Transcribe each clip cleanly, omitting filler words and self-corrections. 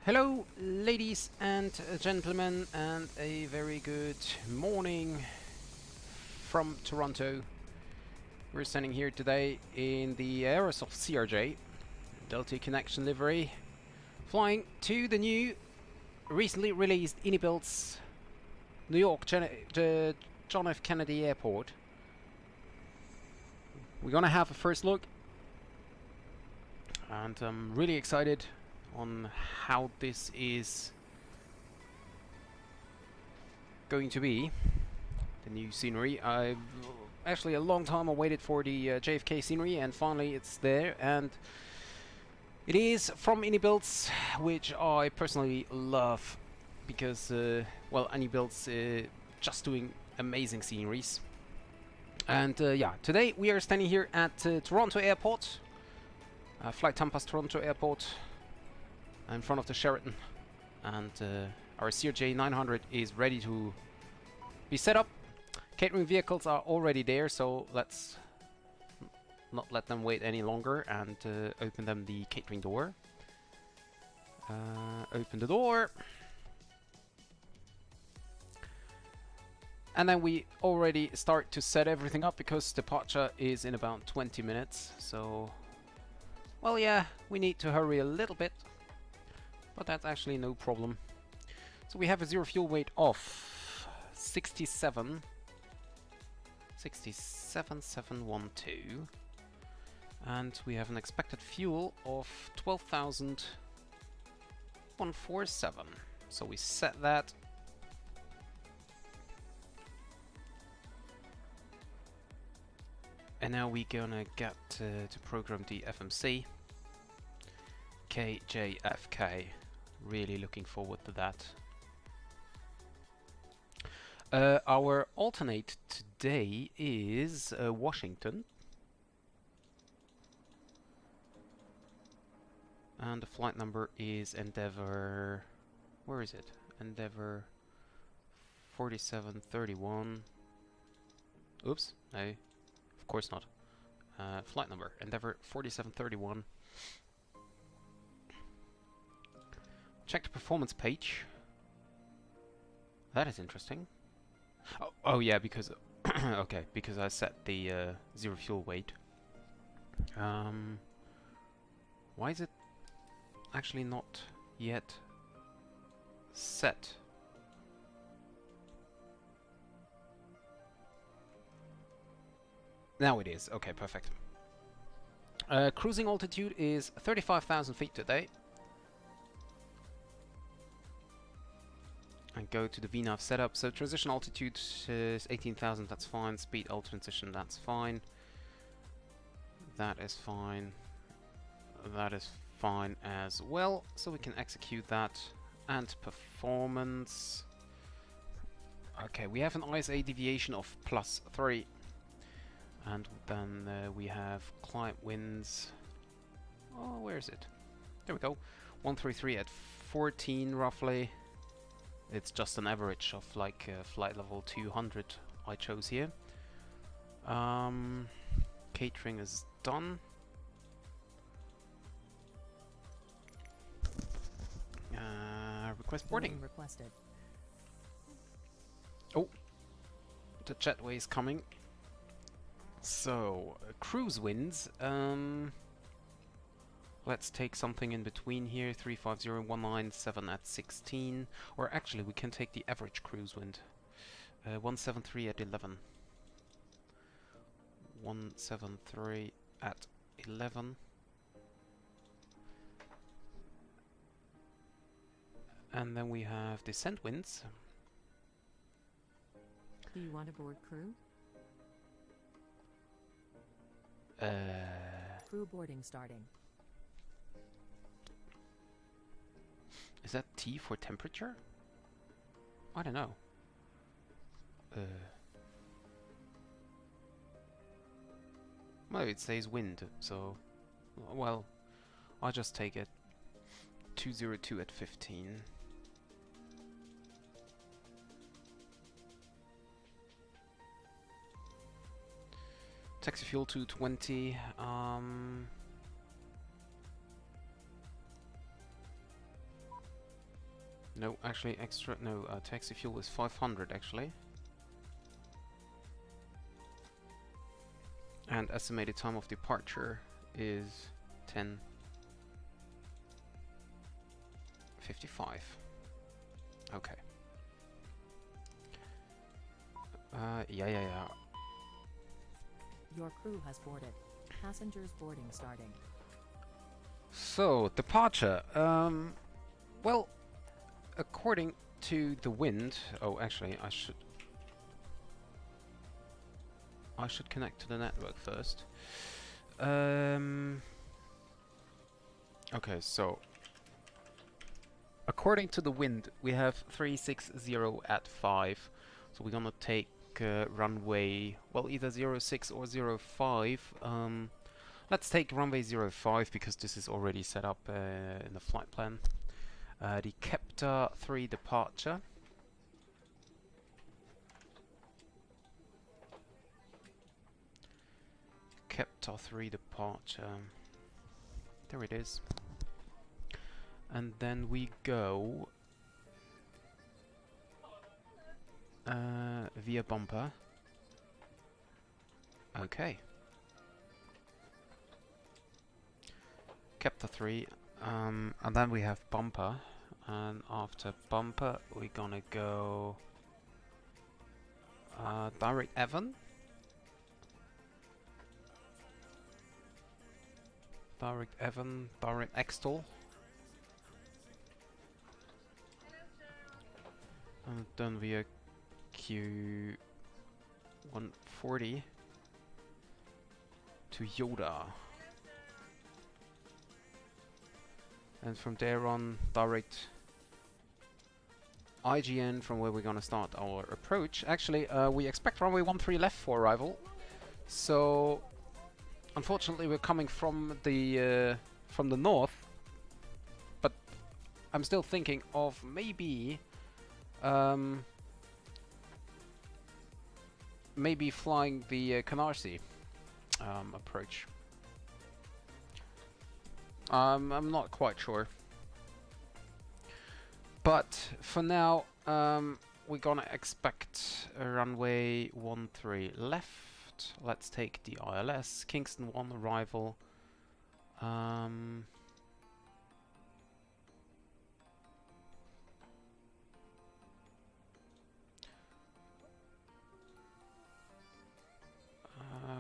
Hello, ladies and gentlemen, and a very good morning from Toronto. We're standing here today in the Aerosoft CRJ, Delta Connection livery, flying to the new, recently released iniBuilds New York John F. Kennedy Airport. We're gonna have a first look, and I'm really excited on how this is going to be, the new scenery. I've actually a long time awaited for the JFK scenery, and finally it's there, and it is from iniBuilds, which I personally love because well, iniBuilds just doing amazing sceneries. And yeah, today we are standing here at Toronto Airport, flight time past Toronto Airport, in front of the Sheraton, and our CRJ 900 is ready to be set up. Catering vehicles are already there, so let's not let them wait any longer and open them the catering door. Open the door, and then we already start to set everything up because departure is in about 20 minutes. So, well, yeah, we need to hurry a little bit, but that's actually no problem. So we have a zero fuel weight of 67,712, and we have an expected fuel of 12,147. So we set that. And now we're gonna get to program the FMC. JFK. Really looking forward to that. Our alternate today is Washington. And the flight number is Endeavour... Where is it? Endeavour 4731. Oops, no, of course not. Flight number, Endeavour 4731. Check the performance page. That is interesting. Oh yeah, because okay, because I set the zero fuel weight. Why is it actually not yet set? Now it is. Okay, perfect. Cruising altitude is 35,000 feet today. And go to the VNAV setup. So transition altitude is 18,000, that's fine. Speed alt transition, that's fine. That is fine. That is fine as well. So we can execute that. And performance. Okay, we have an ISA deviation of +3. And then we have client winds. Oh, where is it? There we go. 133 at 14 roughly. It's just an average of like flight level 200 I chose here. Catering is done. Request boarding. Requested. Oh, the jetway is coming. So, cruise winds. Let's take something in between here, 350-197 at 16. Or actually, we can take the average cruise wind. 173 at 11. 173 at 11. And then we have descent winds. Do you want a board crew? Crew boarding starting. Is that T for temperature? I don't know. Well, it says wind, so... Well, I'll just take it. 202 at 15. Taxi fuel 220. No, actually extra, no, taxi fuel is 500 actually. And estimated time of departure is 10:55. Okay. Yeah. Your crew has boarded. Passengers boarding starting. So, departure. Well, according to the wind... Oh, actually, I should connect to the network first. Okay, so... According to the wind, we have 360 at 5. So we're gonna take runway... Well, either 06 or 05. Let's take runway 05 because this is already set up in the flight plan. The Kepler 3 departure. Kepler 3 departure. There it is. And then we go via bumper. Okay. Kepler 3. And then we have bumper. And after bumper, we're gonna go direct Evan. Direct Evan, direct Extol. And then via Q140 to Yoda. And from there on, direct IGN from where we're gonna start our approach. Actually, we expect runway 13 left for arrival. So, unfortunately, we're coming from the north. But I'm still thinking of maybe maybe flying the Canarsie approach. I'm not quite sure. But for now, we're gonna expect a runway 13 left. Let's take the ILS. Kingston 1 arrival.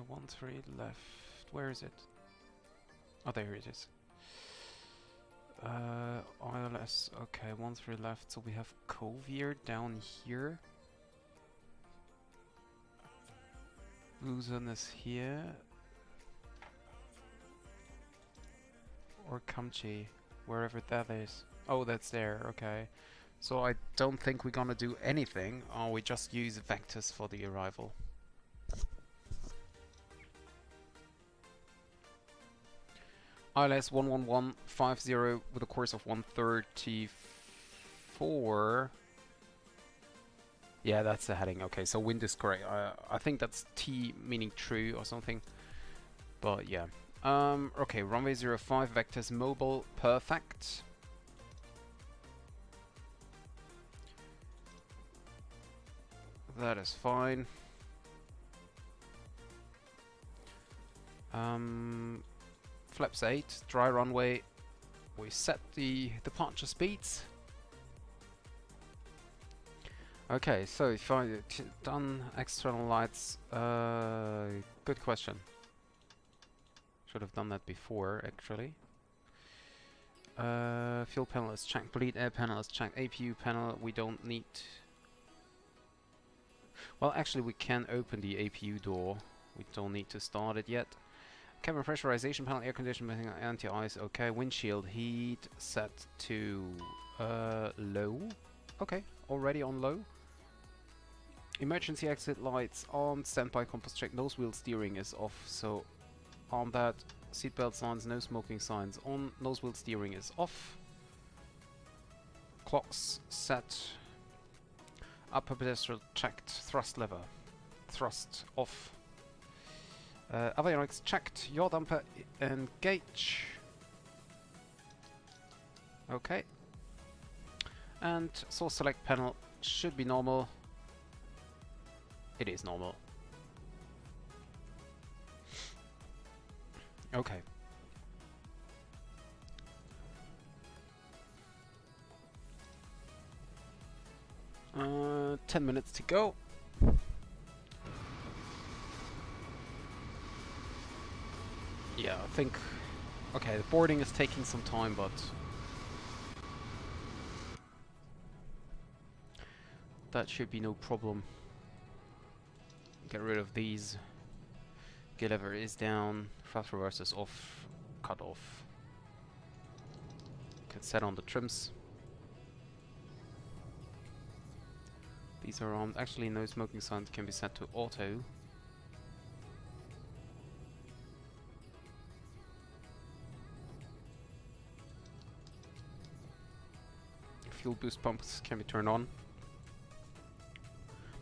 One three left. Where is it? Oh, there it is. ILS. Okay, 13 left. So we have Covier down here. Luzon is here. Or Kamchi, wherever that is. Oh, that's there. Okay. So I don't think we're gonna do anything. Or we just use vectors for the arrival. ILS 11150 with a course of 134. Yeah, that's the heading. Okay, so wind is correct. I think that's T meaning true or something. But yeah. Okay, runway 05, vectors mobile, perfect. That is fine. Flaps 8, dry runway. We set the departure speeds. Okay, so if I done external lights, good question. Should have done that before, actually. Fuel panel is checked, bleed air panel is checked, APU panel we don't need. Well, actually we can open the APU door. We don't need to start it yet. Cabin pressurization panel, air conditioning, anti-ice, okay. Windshield heat set to low. Okay, already on low. Emergency exit lights on, standby compass check, nose wheel steering is off, so on that. Seatbelt signs, no smoking signs on, nose wheel steering is off. Clocks set. Upper pedestrian checked, thrust lever, thrust off. Avionics checked, yaw damper engage. Okay. And source select panel should be normal. It is normal. Okay. 10 minutes to go. Yeah, I think... Okay, the boarding is taking some time, but... that should be no problem. Get rid of these. Gear lever is down. Thrust reverse is off. Cut off. Can set on the trims. These are on. Actually, no smoking signs can be set to auto. Fuel boost pumps can be turned on.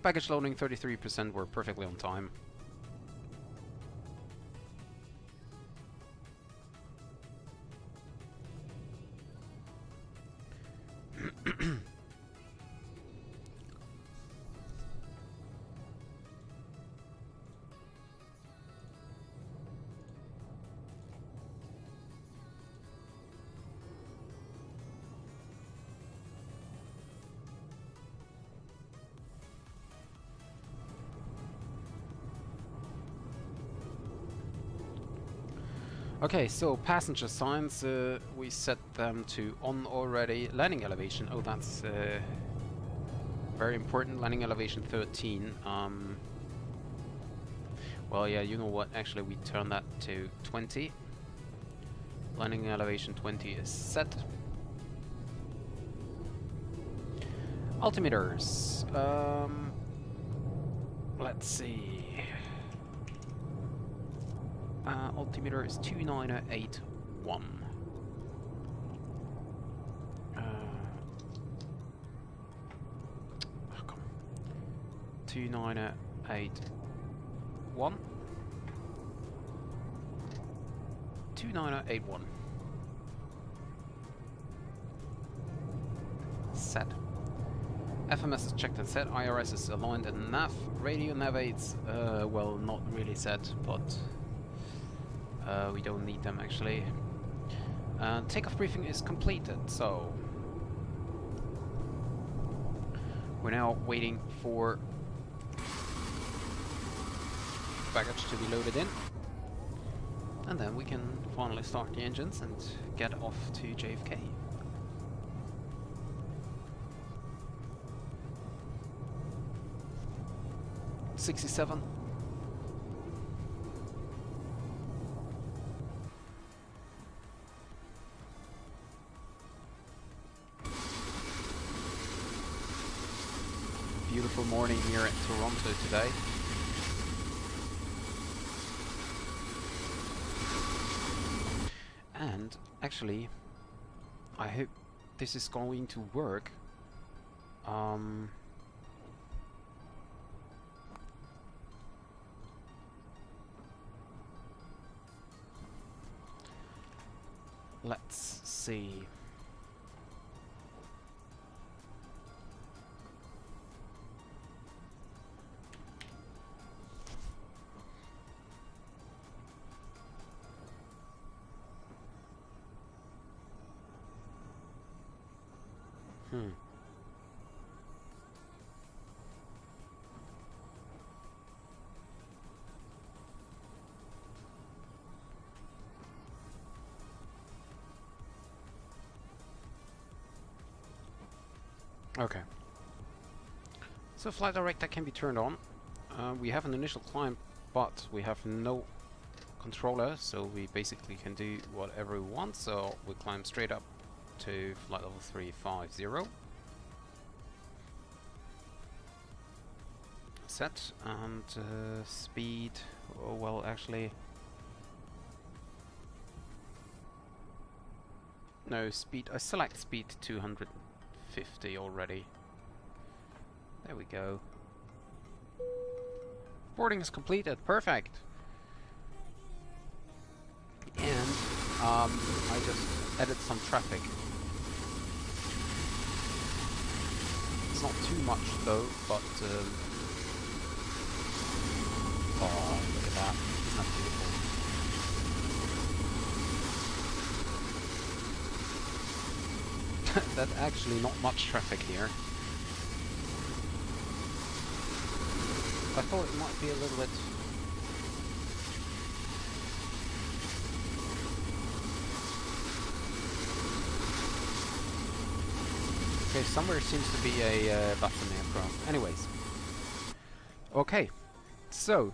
Package loading 33%, we're perfectly on time. Okay, so passenger signs, we set them to on already. Landing elevation, oh that's very important, landing elevation 13. Well yeah, you know what, actually we turn that to 20. Landing elevation 20 is set. Altimeters, let's see. Altimeter is 2981. Oh, come on. 2981. 2981. Set. FMS is checked and set. IRS is aligned and nav. Radio navigates, well, not really set, but we don't need them actually. Takeoff briefing is completed, so we're now waiting for baggage to be loaded in, and then we can finally start the engines and get off to JFK. '67. Beautiful morning here at Toronto today. And actually, I hope this is going to work. Let's see. Okay. So flight director can be turned on. We have an initial climb, but we have no controller, so we basically can do whatever we want. So we climb straight up to flight level 350. Set and speed. Oh, well, actually, no speed. I select speed 250 already. There we go. Boarding is completed. Perfect. And I just added some traffic. too much though, but oh, look at that. Isn't that beautiful? That's actually not much traffic here. I thought it might be a little bit. Okay, somewhere seems to be a button here from. Anyways. Okay, so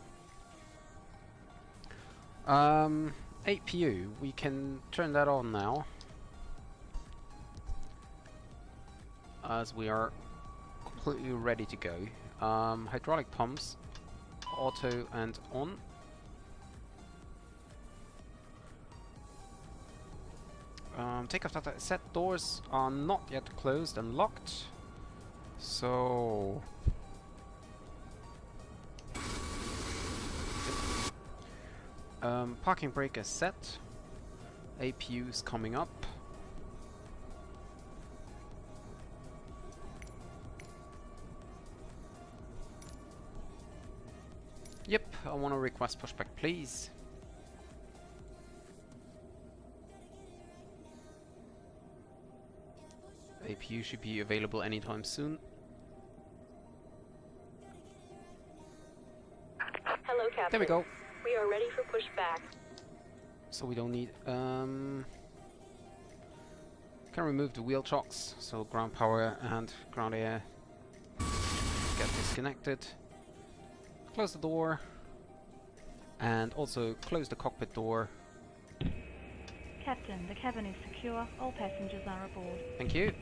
APU, we can turn that on now, as we are completely ready to go. Hydraulic pumps, auto and on. Takeoff data set doors are not yet closed and locked, so parking brake is set. APU is coming up. Yep, I want to request pushback, please. APU should be available anytime soon. Hello, Captain. There we go. We are ready for pushback. So we don't need can remove the wheel chocks, so ground power and ground air get disconnected. Close the door and also close the cockpit door. Captain, the cabin is secure. All passengers are aboard. Thank you.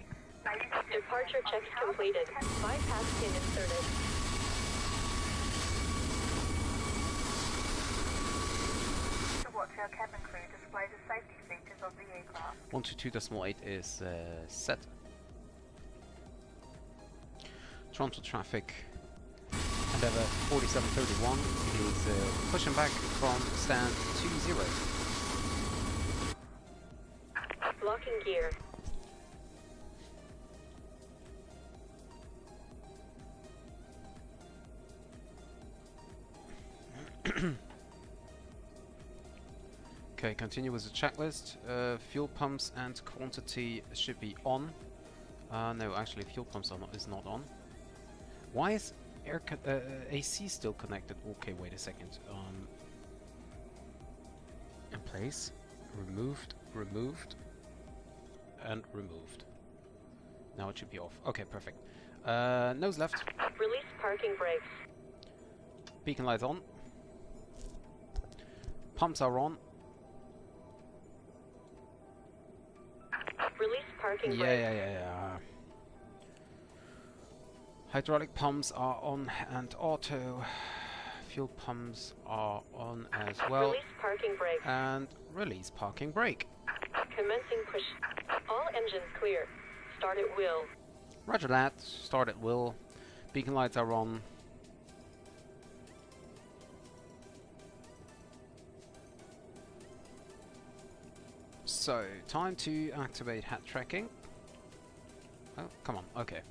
Departure checks completed. Bypass pin inserted. To watch our cabin crew display the safety features of the aircraft. 122.8 is set. Toronto traffic. Endeavour 4731 is pushing back from stand 20. Locking gear. Okay, continue with the checklist. Fuel pumps and quantity should be on. No, actually, fuel pumps is not on. Why is AC still connected? Okay, wait a second. In place, removed, and removed. Now it should be off. Okay, perfect. Nose left. Release parking brakes. Beacon lights on. Pumps are on. Release parking brakes. Yeah. Hydraulic pumps are on and auto. Fuel pumps are on as well. Release parking brakes. And release parking brake. Commencing push. All engines clear. Start at will. Roger that. Start at will. Beacon lights are on. So, time to activate hat tracking. Oh, come on. Okay.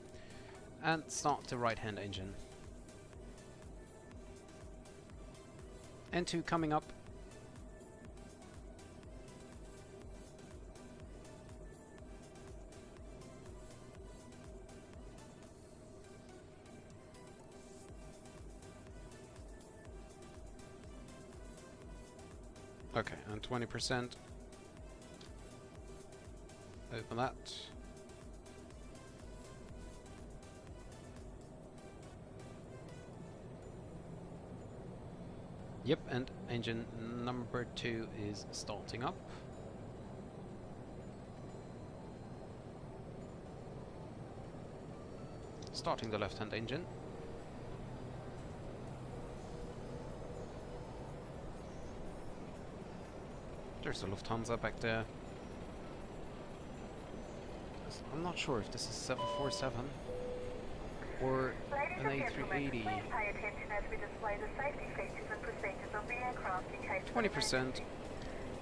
And start the right-hand engine. N2 coming up. Okay, and 20%. Open that. Yep, and engine number 2 is starting up. Starting the left-hand engine. There's a Lufthansa back there. I'm not sure if this is 747 or an A380. Please pay attention as we display the safety features and procedures of the aircraft in case of 20%.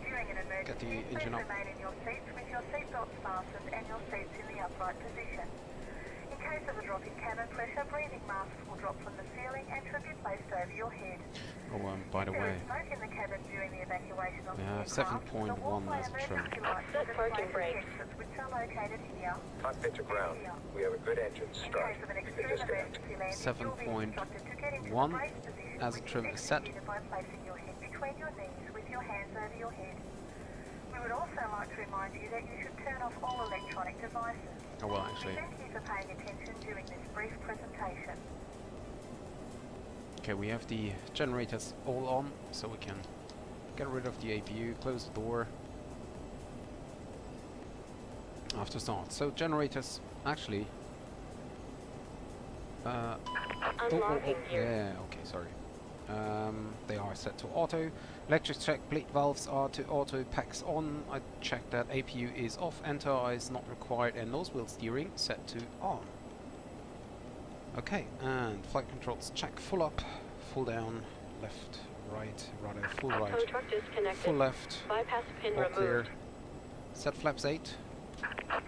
During an emergency, Get the please engine up. remain in your seats with your seatbelts fastened and your seats in the upright position. In case of a drop in cabin pressure, breathing masks will drop from the ceiling and should be placed over your head. Oh, by the There way, is smoke in the cabin during the evacuation of we the have aircraft. 7.1 The walkway as a trim. emergency lights Set will parking display the brakes. exits, which are located here. Cockpit to ground. We have a good engine In start. case of an You can extreme disconnect. emergency landing, you'll be 7.1 instructed to get into the brace position, as a which trim is is set. executed by placing your head between your knees with your hands over your head. We would also like to remind you that you should turn off all electronic devices. Oh well, We actually. thank you for paying attention during this brief presentation. Okay, we have the generators all on, so we can get rid of the APU, close the door after start. So generators actually Unlocking gear. yeah, okay, sorry. They are set to auto. Electric check bleed valves are to auto, packs on. I checked that APU is off, enter is not required, and nose wheel steering set to on. Okay, and flight controls check full up, full down, left, right, rather full right, Tow truck disconnected. full left, Bypass pin all clear. removed. Set flaps 8,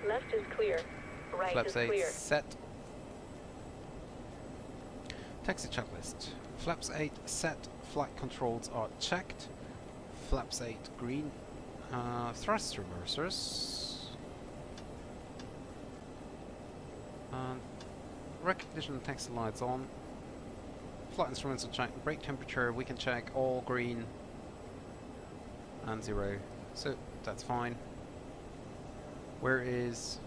Left is clear. Right flaps is 8 clear. set. Taxi checklist. Flaps 8 set, flight controls are checked. Flaps 8 green. Thrust reversers. Recognition taxi lights on. Flight instruments are checked. Brake temperature we can check all green and 0. So that's fine. Where is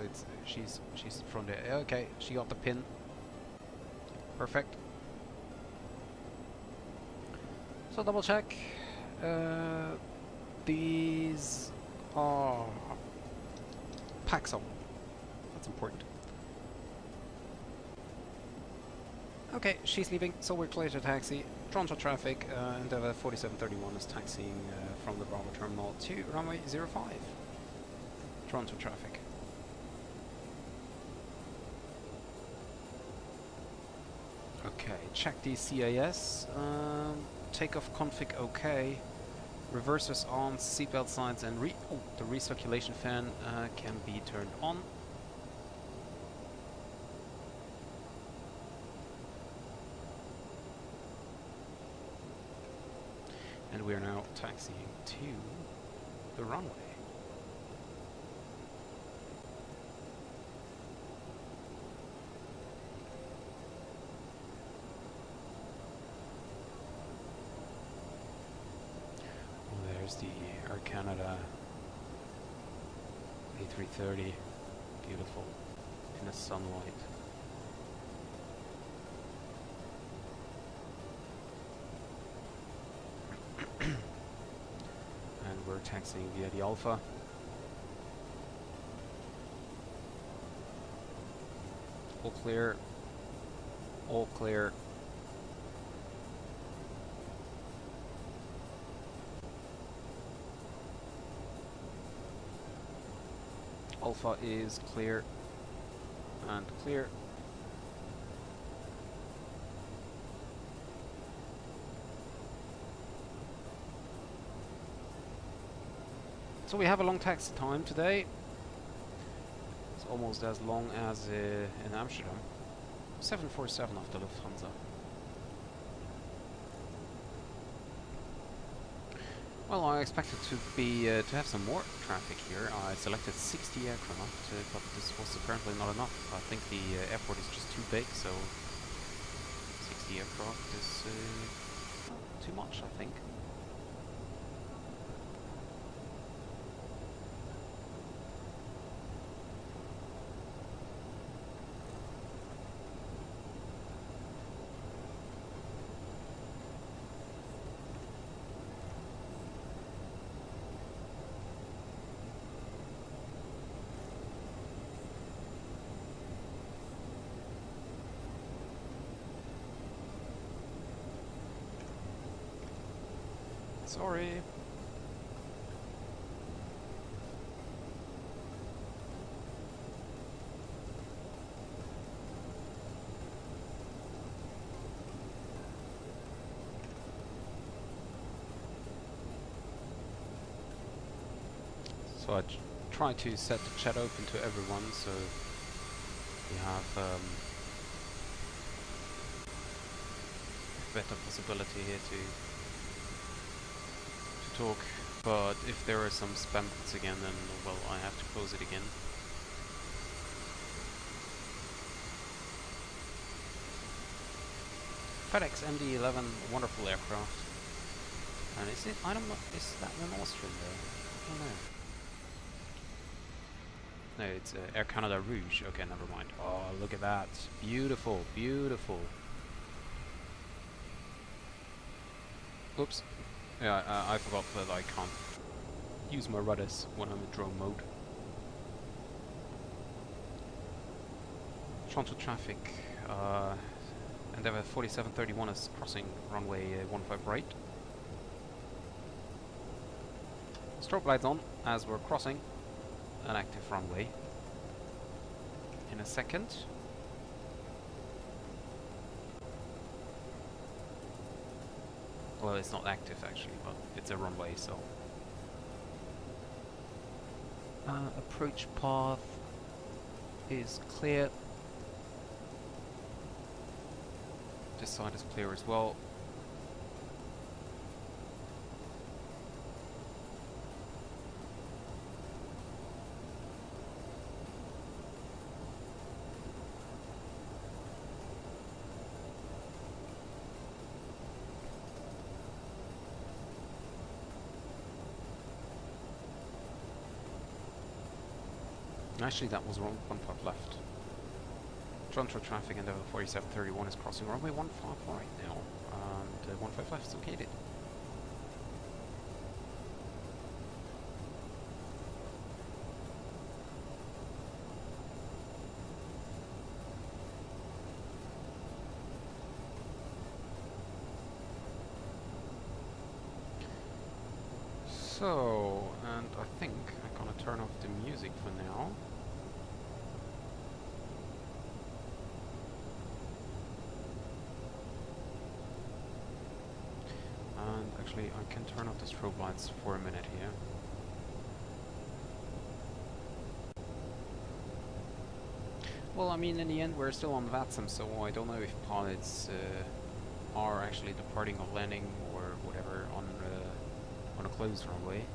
it's she's from there. Okay, she got the pin. Perfect. So double check. These are packs on. That's important. Okay, she's leaving, so we're clear to taxi. Toronto traffic, Endeavour 4731 is taxiing from the Bravo terminal to runway 05. Toronto traffic. Okay, check the CAS. Takeoff config OK. Reversers on, seatbelt signs, and the recirculation fan can be turned on. And we are now taxiing to the runway. There's the Air Canada A330, beautiful in the sunlight. And we're taxiing via the Alpha. All clear. All clear. Alpha is clear and clear. So we have a long taxi time today. It's almost as long as in Amsterdam. 747 of the Lufthansa. Well, I expected to be to have some more traffic here. I selected 60 aircraft, but this was apparently not enough. I think the airport is just too big, so 60 aircraft is too much, I think. Sorry. So I try to set the chat open to everyone, so we have better possibility here to talk. But if there are some spam bots again, then well, I have to close it again. FedEx MD-11, wonderful aircraft. And is it? I don't know. Is that one Austrian though? I don't know. No, it's Air Canada Rouge. Okay, never mind. Oh, look at that. Beautiful, beautiful. Oops. Yeah, I forgot that I can't use my rudders when I'm in drone mode. Toronto traffic. Endeavour 4731 is crossing runway 15 right. Strobe lights on as we're crossing an active runway. In a second. Well, it's not active actually, but it's a runway, so. Approach path is clear. This side is clear as well. Actually, that was wrong. 1 part left. Toronto traffic and Endeavour 4731 is crossing runway 15 right now, and 15 left is located. So, and I think I'm gonna turn off the music for now. And actually, I can turn off the strobe lights for a minute here. Well, I mean, in the end, we're still on VATSIM, so I don't know if pilots are actually departing or landing or whatever on a closed runway.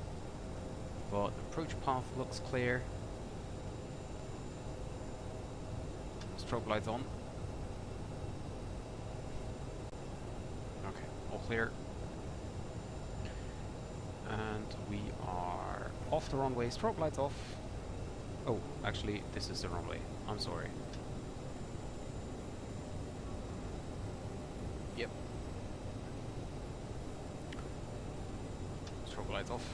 But approach path looks clear. Strobe lights on. Okay, all clear. And we are off the runway, strobe lights off. Oh, actually, this is the runway. I'm sorry. Yep. Strobe lights off.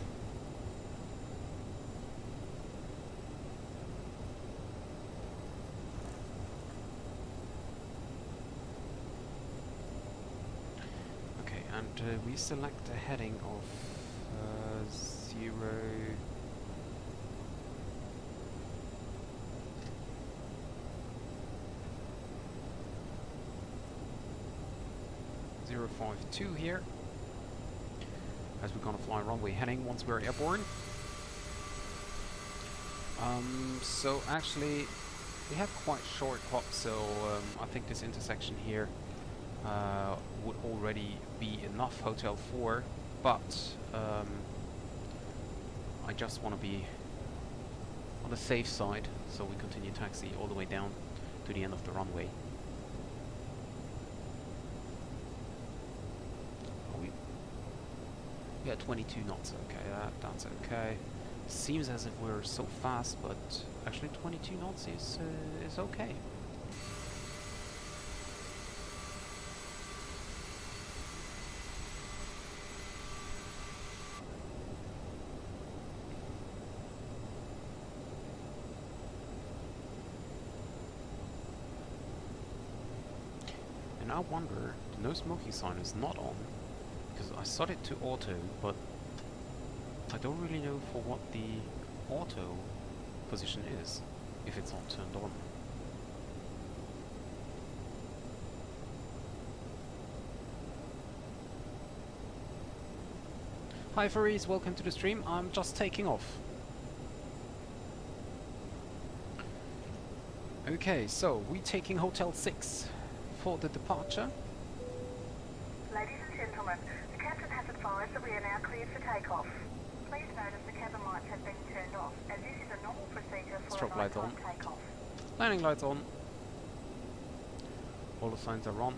Okay, and we select a heading of 052 here, as we're gonna fly runway heading once we're airborne. So actually we have quite short hops, so I think this intersection here would already be enough Hotel 4, but I just want to be on the safe side, so we continue taxi all the way down to the end of the runway. We got 22 knots, okay, that's okay. Seems as if we're so fast, but actually 22 knots is okay. And I wonder, the no smoking sign is not on, because I set it to auto, but I don't really know for what the auto position is, if it's not turned on. Hi Faris, welcome to the stream. I'm just taking off. Okay, so we're taking Hotel 6 for the departure. Ladies and gentlemen, the captain has advised that we are now cleared for takeoff. Please notice the cabin lights have been turned off, as this is a normal procedure for Strobe a lights on. nighttime takeoff. Landing lights on. All the signs are on.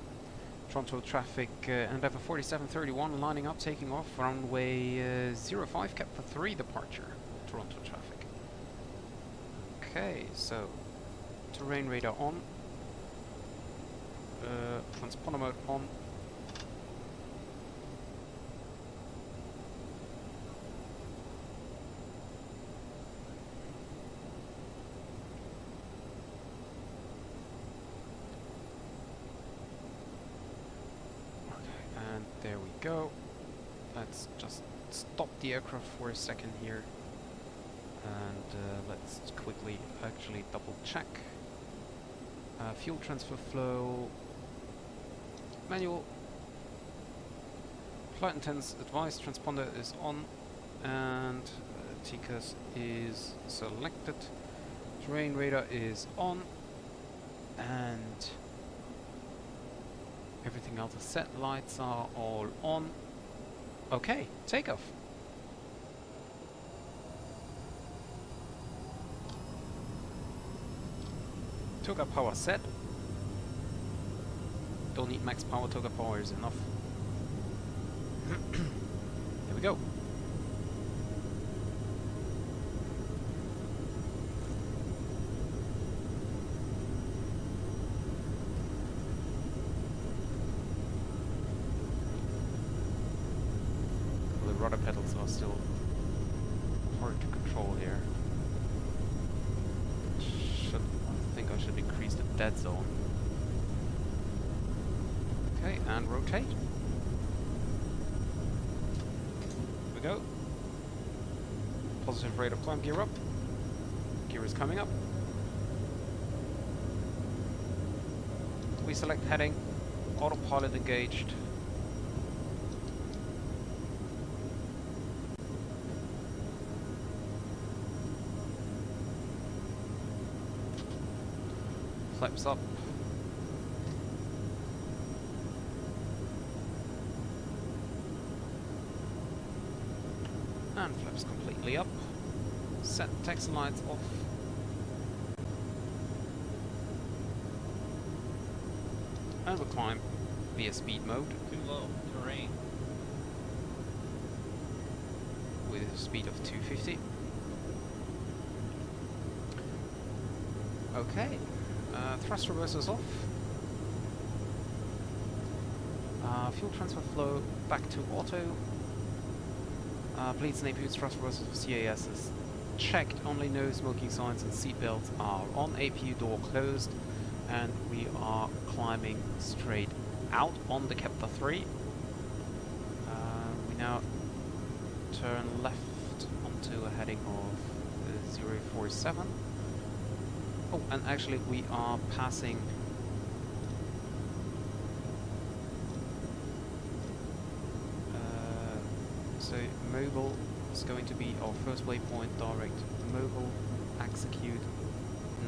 Toronto traffic, Endeavour 4731 lining up, taking off. Runway 05, Kepler 3 departure. Toronto traffic. Okay, so terrain radar on. Transponder mode on. And there we go. Let's just stop the aircraft for a second here. And let's quickly actually double check. Fuel transfer flow. Manual. Flight attendants advised transponder is on. And TCAS is selected. Terrain radar is on. And everything else is set. Lights are all on. Okay, takeoff. Toga power set. Don't need max power, Toga power is enough. Here we go. The rudder pedals are still hard to control here. I think I should increase the dead zone. Okay, and rotate. Here we go. Positive rate of climb, gear up. Gear is coming up. We select heading, autopilot engaged. Flaps up. And flaps completely up. Set text lights off. And we'll climb via speed mode. Too low. Terrain. With a speed of 250. Okay. Thrust reversers off. Fuel transfer flow back to auto. Bleeds and APU's thrust reversers of CAS is checked. Only no smoking signs and seatbelts are on. APU door closed. And we are climbing straight out on the Kepler 3. We now turn left onto a heading of 047. Oh, and actually we are passing so mobile is going to be our first waypoint. Direct mobile, execute,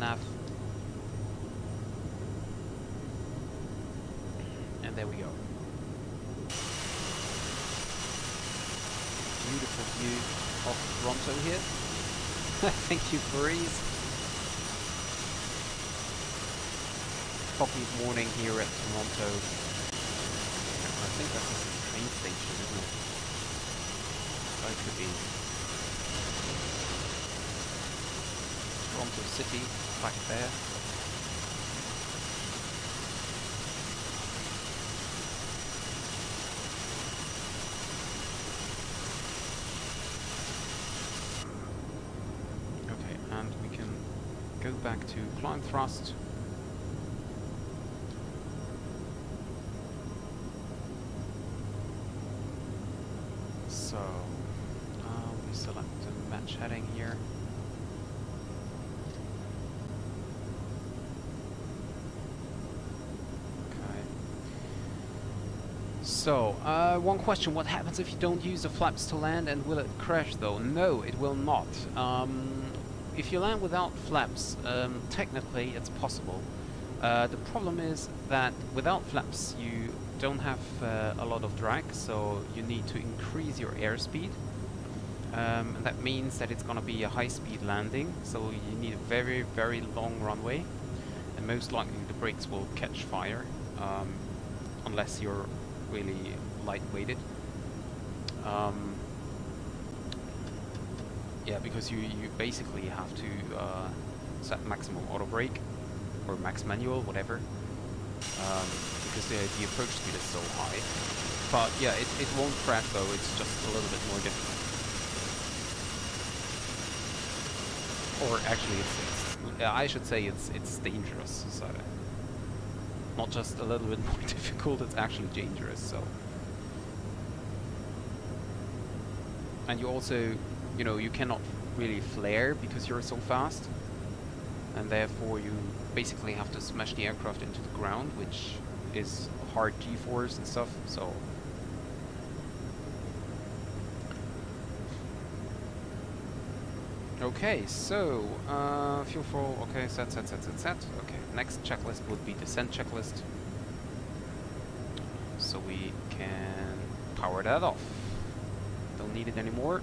nav, and there we go. Beautiful view of Toronto here. Thank you, Breeze. Foggy morning here at Toronto. I think that's a train station, isn't it? Oh, it could be. Toronto City, back there. Okay, and we can go back to climb thrust. So, we select a match heading here. Okay. So, one question, what happens if you don't use the flaps to land, and will it crash though? No, it will not. if you land without flaps, technically it's possible. The problem is that without flaps you don't have a lot of drag, so you need to increase your airspeed. And that means that it's going to be a high-speed landing, so you need a very, very long runway, and most likely the brakes will catch fire, unless you're really light-weighted. Yeah, because you basically have to set maximum auto brake or max manual, whatever, because the approach speed is so high. But yeah, it won't crash though, it's just a little bit more difficult. Or actually, I should say it's dangerous. So not just a little bit more difficult; it's actually dangerous. So, and you also, you know, you cannot really flare because you're so fast, and therefore you basically have to smash the aircraft into the ground, which is hard G-force and stuff. So. Okay, so, fuel for, okay, set. Okay, next checklist would be descent checklist. So we can power that off. Don't need it anymore.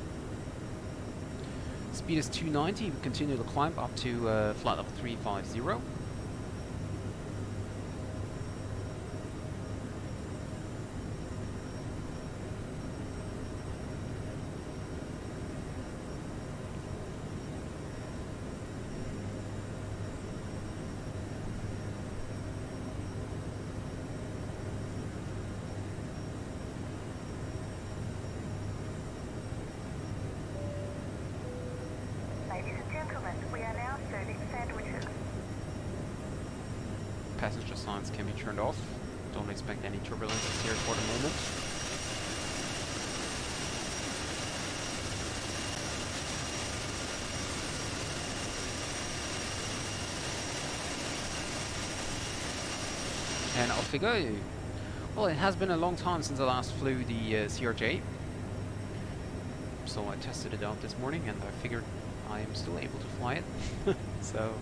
Speed is 290, we continue to climb up to flight level 350. Ladies and gentlemen, we are now serving sandwiches. Passenger signs can be turned off. Don't expect any turbulences here for the moment. And off we go. Well, it has been a long time since I last flew the CRJ. So I tested it out this morning and I figured I am still able to fly it. So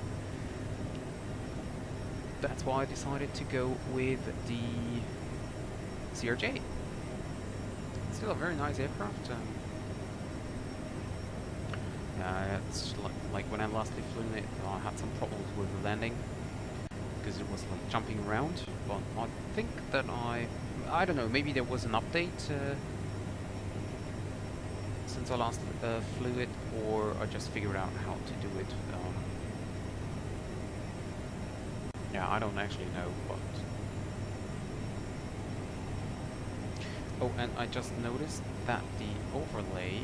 that's why I decided to go with the CRJ. It's still a very nice aircraft. It's like when I lastly flew it, I had some problems with the landing because it was like jumping around. But I think that I don't know, maybe there was an update since I last flew it, or I just figured out how to do it. Yeah, I don't actually know, but... Oh, and I just noticed that the overlay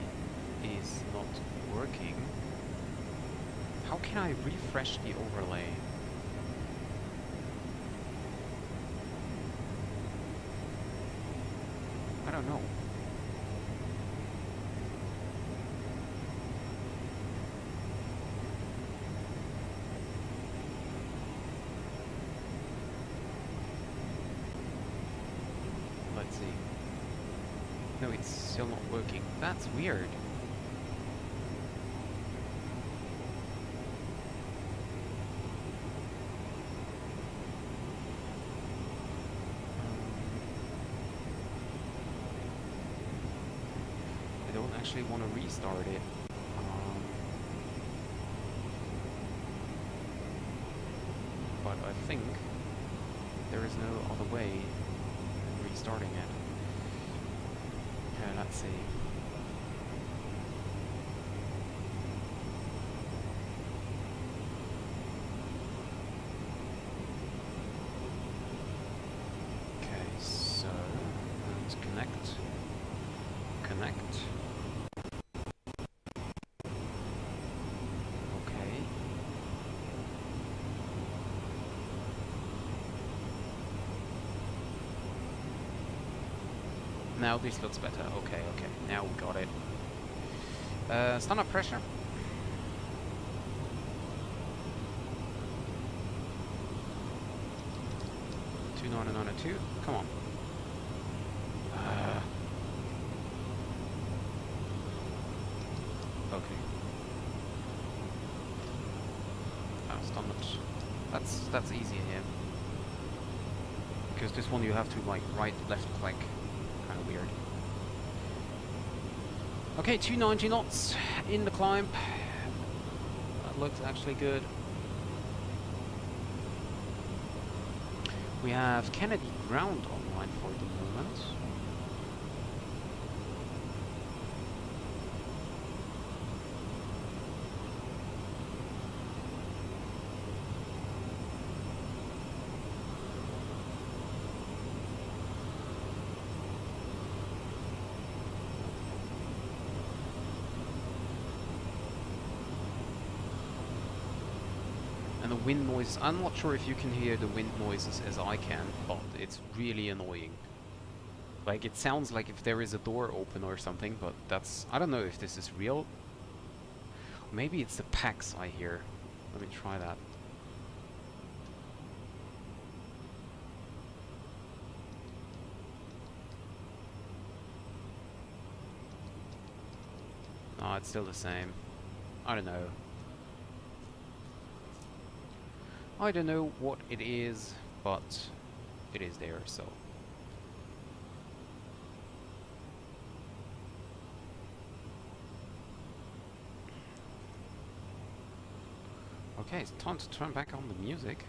is not working. How can I refresh the overlay? I don't know. Let's see. No, it's still not working. That's weird. I don't actually want to restart it. But I think there is no other way than restarting it. Okay, let's see. Okay, so let's connect. Okay. Now this looks better. Okay, now we got it. Standard pressure. Two 992. Come on. Okay. that's easier here. Because this one you have to like right, left click. Kind of weird. Okay, 290 knots in the climb. That looks actually good. We have Kennedy ground online for the moment. And the wind noise, I'm not sure if you can hear the wind noises as I can, but it's really annoying. Like, it sounds like if there is a door open or something, but that's... I don't know if this is real. Maybe it's the packs I hear. Let me try that. No, it's still the same. I don't know. I don't know what it is, but it is there, so. Okay, it's time to turn back on the music.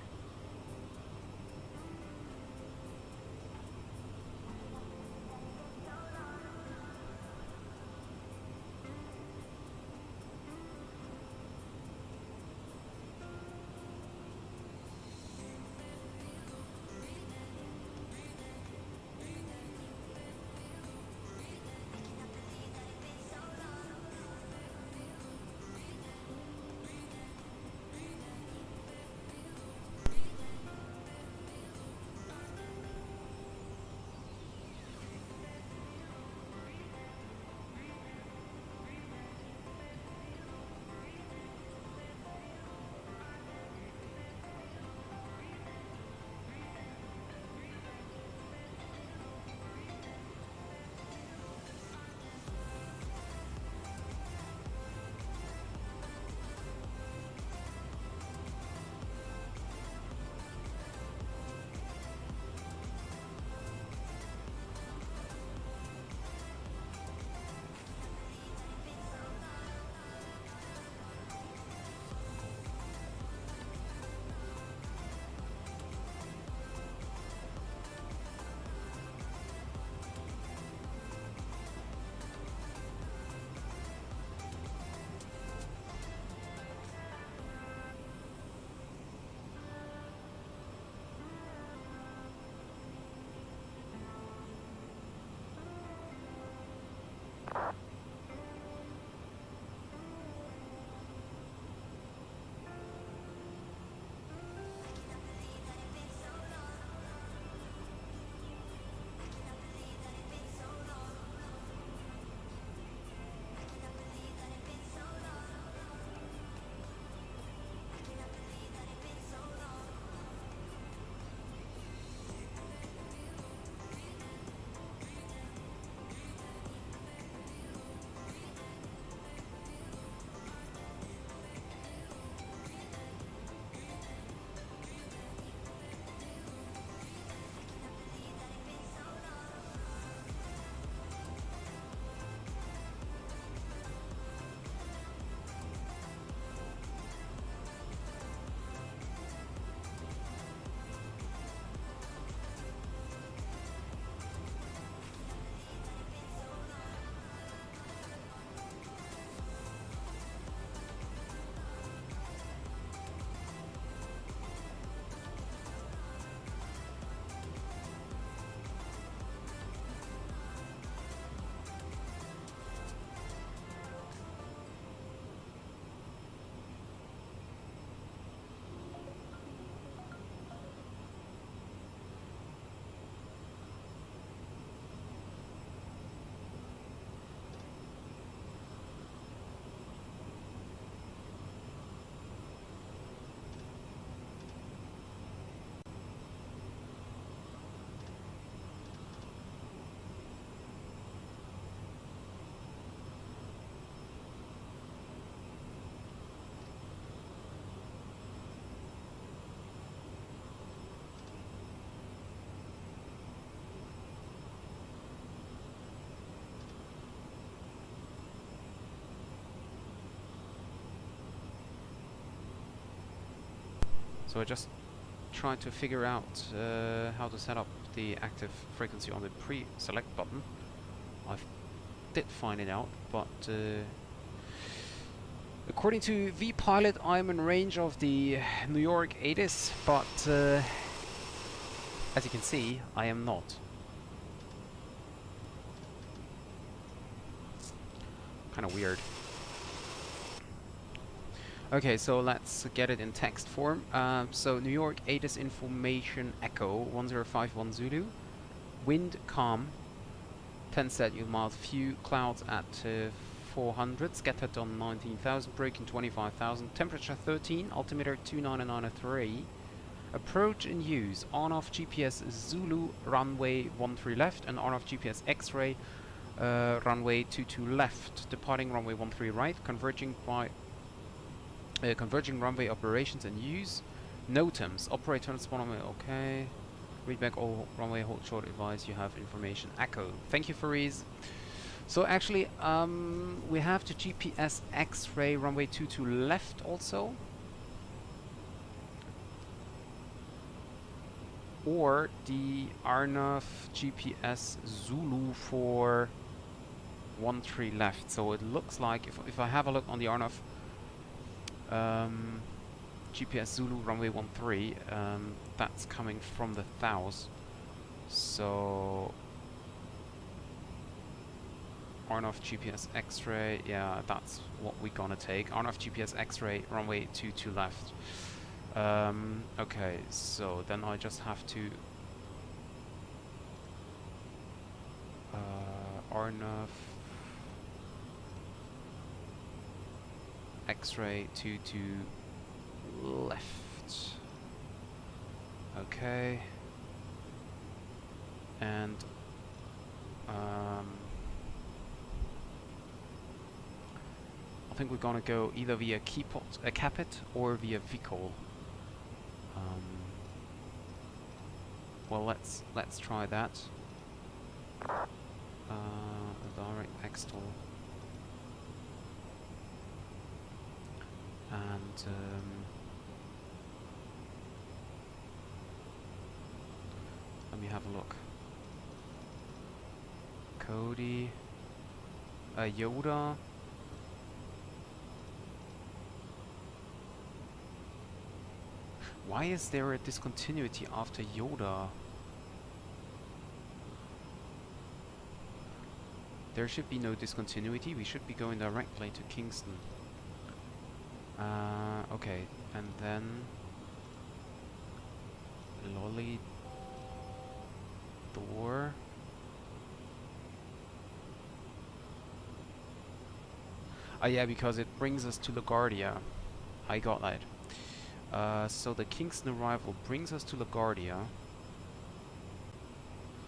So I just tried to figure out how to set up the active frequency on the pre-select button. I did find it out, but according to vPilot, I'm in range of the New York 80s, but as you can see, I am not. Kind of weird. Okay, so let's get it in text form. So New York 80s information echo 1051 Zulu. Wind calm. 10 statute miles. Few clouds at 400. Scattered on 19,000. Breaking 25,000. Temperature 13. Altimeter 29903. Approach in use. On-off GPS Zulu runway 13 left and on-off GPS X-ray runway 22 left. Departing runway 13 right. Converging runway operations and use. NOTAMs. Operate transport runway. Okay. Read back all runway hold short advise you have information. Echo. Thank you, Fariz. So actually, we have the GPS X-ray runway 22 left also. Or the Arnav GPS Zulu for 13 left. So it looks like if I have a look on the Arnav GPS Zulu runway 13, that's coming from the Thous. So Arnav GPS X-ray, yeah, that's what we're gonna take. Arnav GPS X-ray runway 22 left. Okay, so then I just have to Arnav X-ray 22 left. Okay, and I think we're gonna go either via Capit or via VCOL. Well, let's try that. Direct Extol. And let me have a look. Cody, Yoda. Why is there a discontinuity after Yoda? There should be no discontinuity. We should be going directly to Kingston. Okay, and then Lolly Door. Oh yeah, because it brings us to LaGuardia. I got that. So the Kingston arrival brings us to LaGuardia.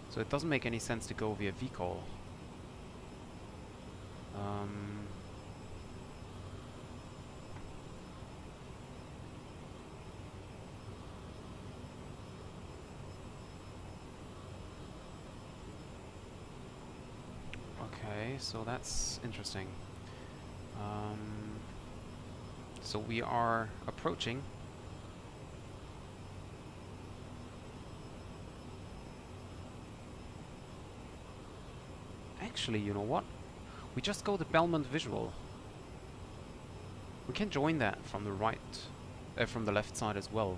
So it doesn't make any sense to go via VCOL. Okay, so that's interesting. So we are approaching. Actually, you know what? We just go to Belmont Visual. We can join that from the right, from the left side as well.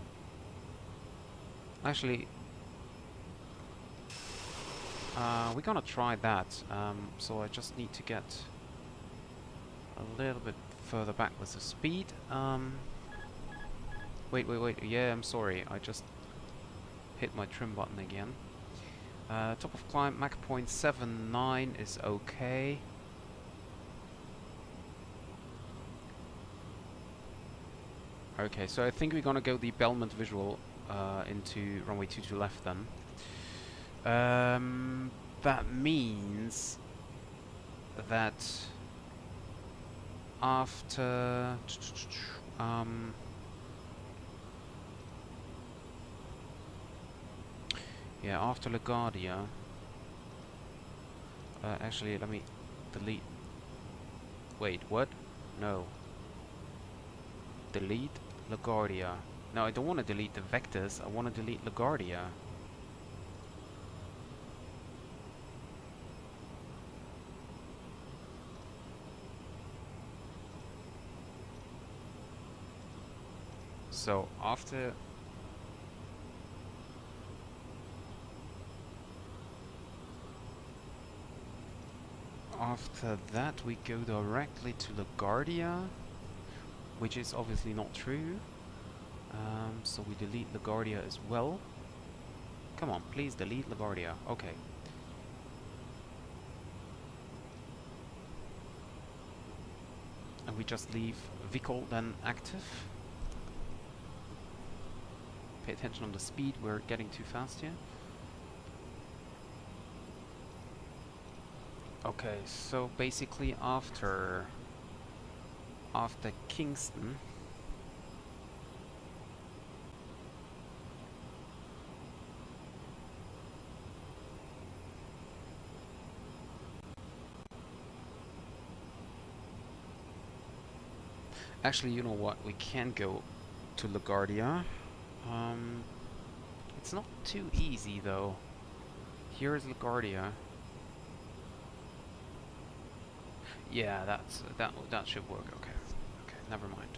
Actually, we're gonna try that. So I just need to get a little bit further back with the speed. Wait. Yeah, I'm sorry. I just hit my trim button again. Top of climb, Mach 0.79 is okay. Okay, so I think we're gonna go the Belmont Visual into runway 22 left then. That means that after yeah, after LaGuardia, actually let me delete. Wait, what? No. Delete LaGuardia. No, I don't want to delete the vectors, I want to delete LaGuardia. So after that we go directly to LaGuardia, which is obviously not true. So we delete LaGuardia as well. Come on, please delete LaGuardia. Okay. And we just leave Vicol then active. Pay attention on the speed, we're getting too fast here. Okay, so basically after Kingston, actually, you know what, we can go to LaGuardia. It's not too easy though. Here is LaGuardia. Yeah, that should work. Okay, okay, never mind.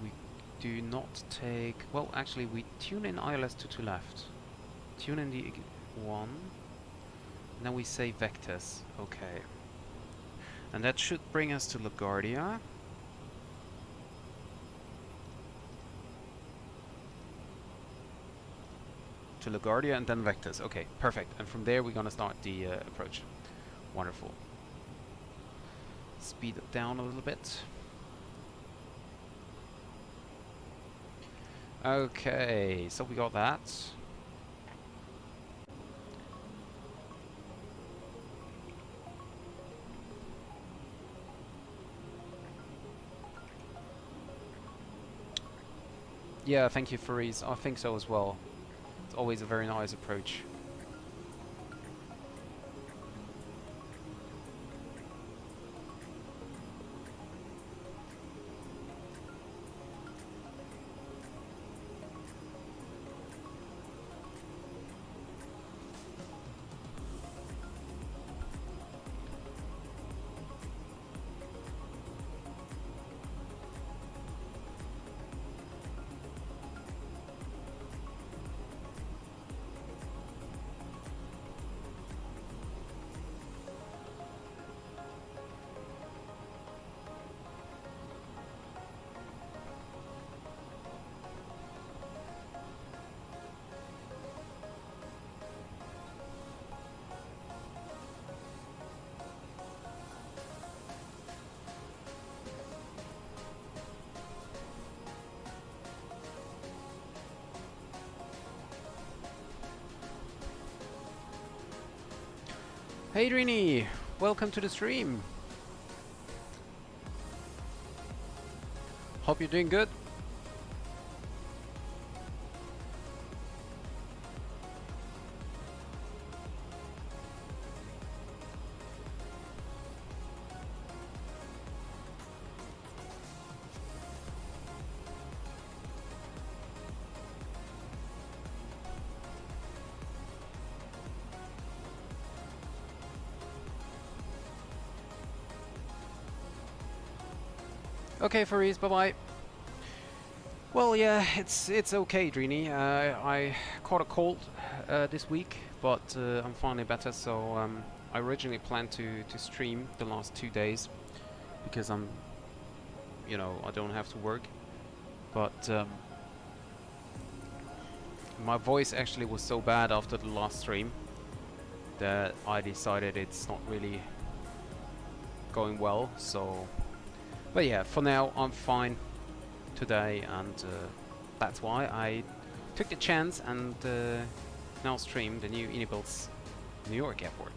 We do not take. Well, actually, we tune in ILS to left. Tune in the one. And then we say vectors. Okay, and that should bring us to LaGuardia. To LaGuardia and then vectors. Okay, perfect. And from there we're gonna start the approach. Wonderful. Speed it down a little bit. Okay, so we got that. Yeah, thank you, Fareez. I think so as well. It's always a very nice approach. Hey Drini, welcome to the stream. Hope you're doing good. Okay, Fareez, bye-bye. Well, yeah, it's okay, Drini. I caught a cold this week, but I'm finally better. So I originally planned to stream the last 2 days because I don't have to work. But my voice actually was so bad after the last stream that I decided it's not really going well. So. But yeah, for now I'm fine today, and that's why I took the chance and now stream the new iniBuilds New York airport.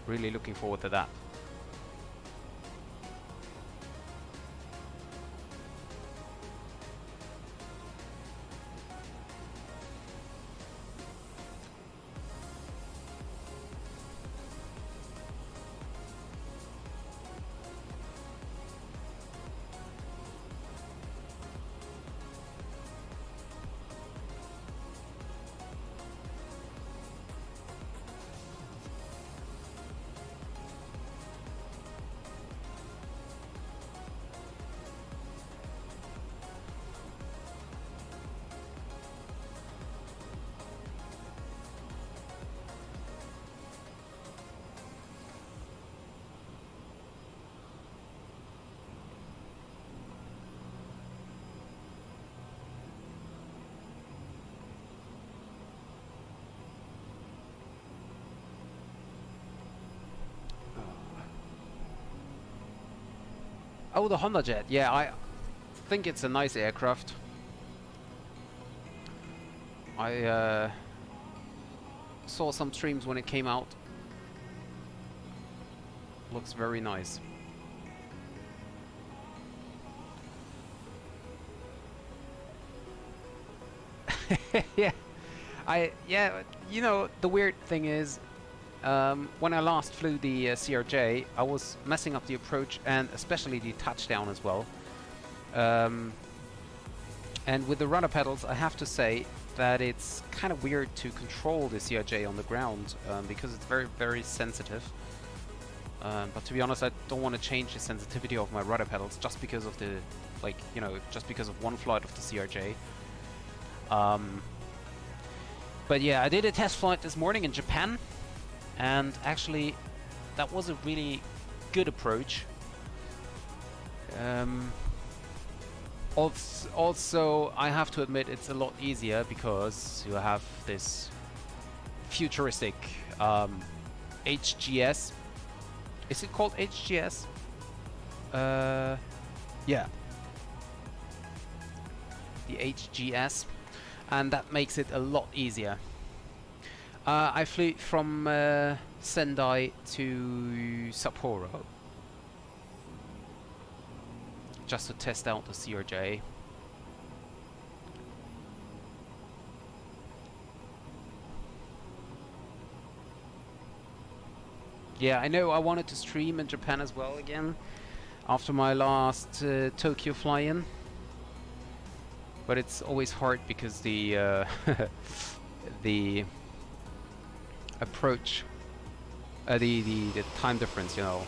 Really looking forward to that. Oh, the Honda Jet. Yeah, I think it's a nice aircraft. I saw some streams when it came out. Looks very nice. Yeah, you know, the weird thing is, when I last flew the CRJ, I was messing up the approach and especially the touchdown as well. And with the rudder pedals, I have to say that it's kind of weird to control the CRJ on the ground, because it's very, very sensitive. But to be honest, I don't want to change the sensitivity of my rudder pedals just because of the, like, you know, just because of one flight of the CRJ. But yeah, I did a test flight this morning in Japan, and actually that was a really good approach. Also, I have to admit it's a lot easier because you have this futuristic HGS. Is it called HGS? Yeah. The HGS. And that makes it a lot easier. I flew from Sendai to Sapporo just to test out the CRJ. Yeah, I know I wanted to stream in Japan as well again after my last Tokyo fly-in. But it's always hard because the the approach, the time difference, you know.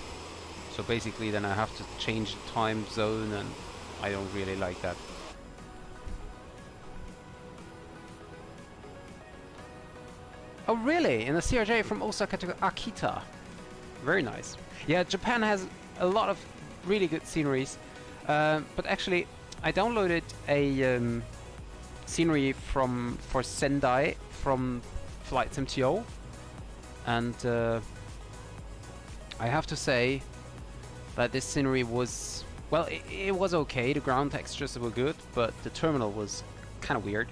So basically, then I have to change the time zone, and I don't really like that. Oh, really? In the CRJ from Osaka to Akita. Very nice. Yeah, Japan has a lot of really good sceneries, but actually, I downloaded a scenery for Sendai from Flight MTO, and I have to say that this scenery was, well, it was okay. The ground textures were good, but the terminal was kind of weird.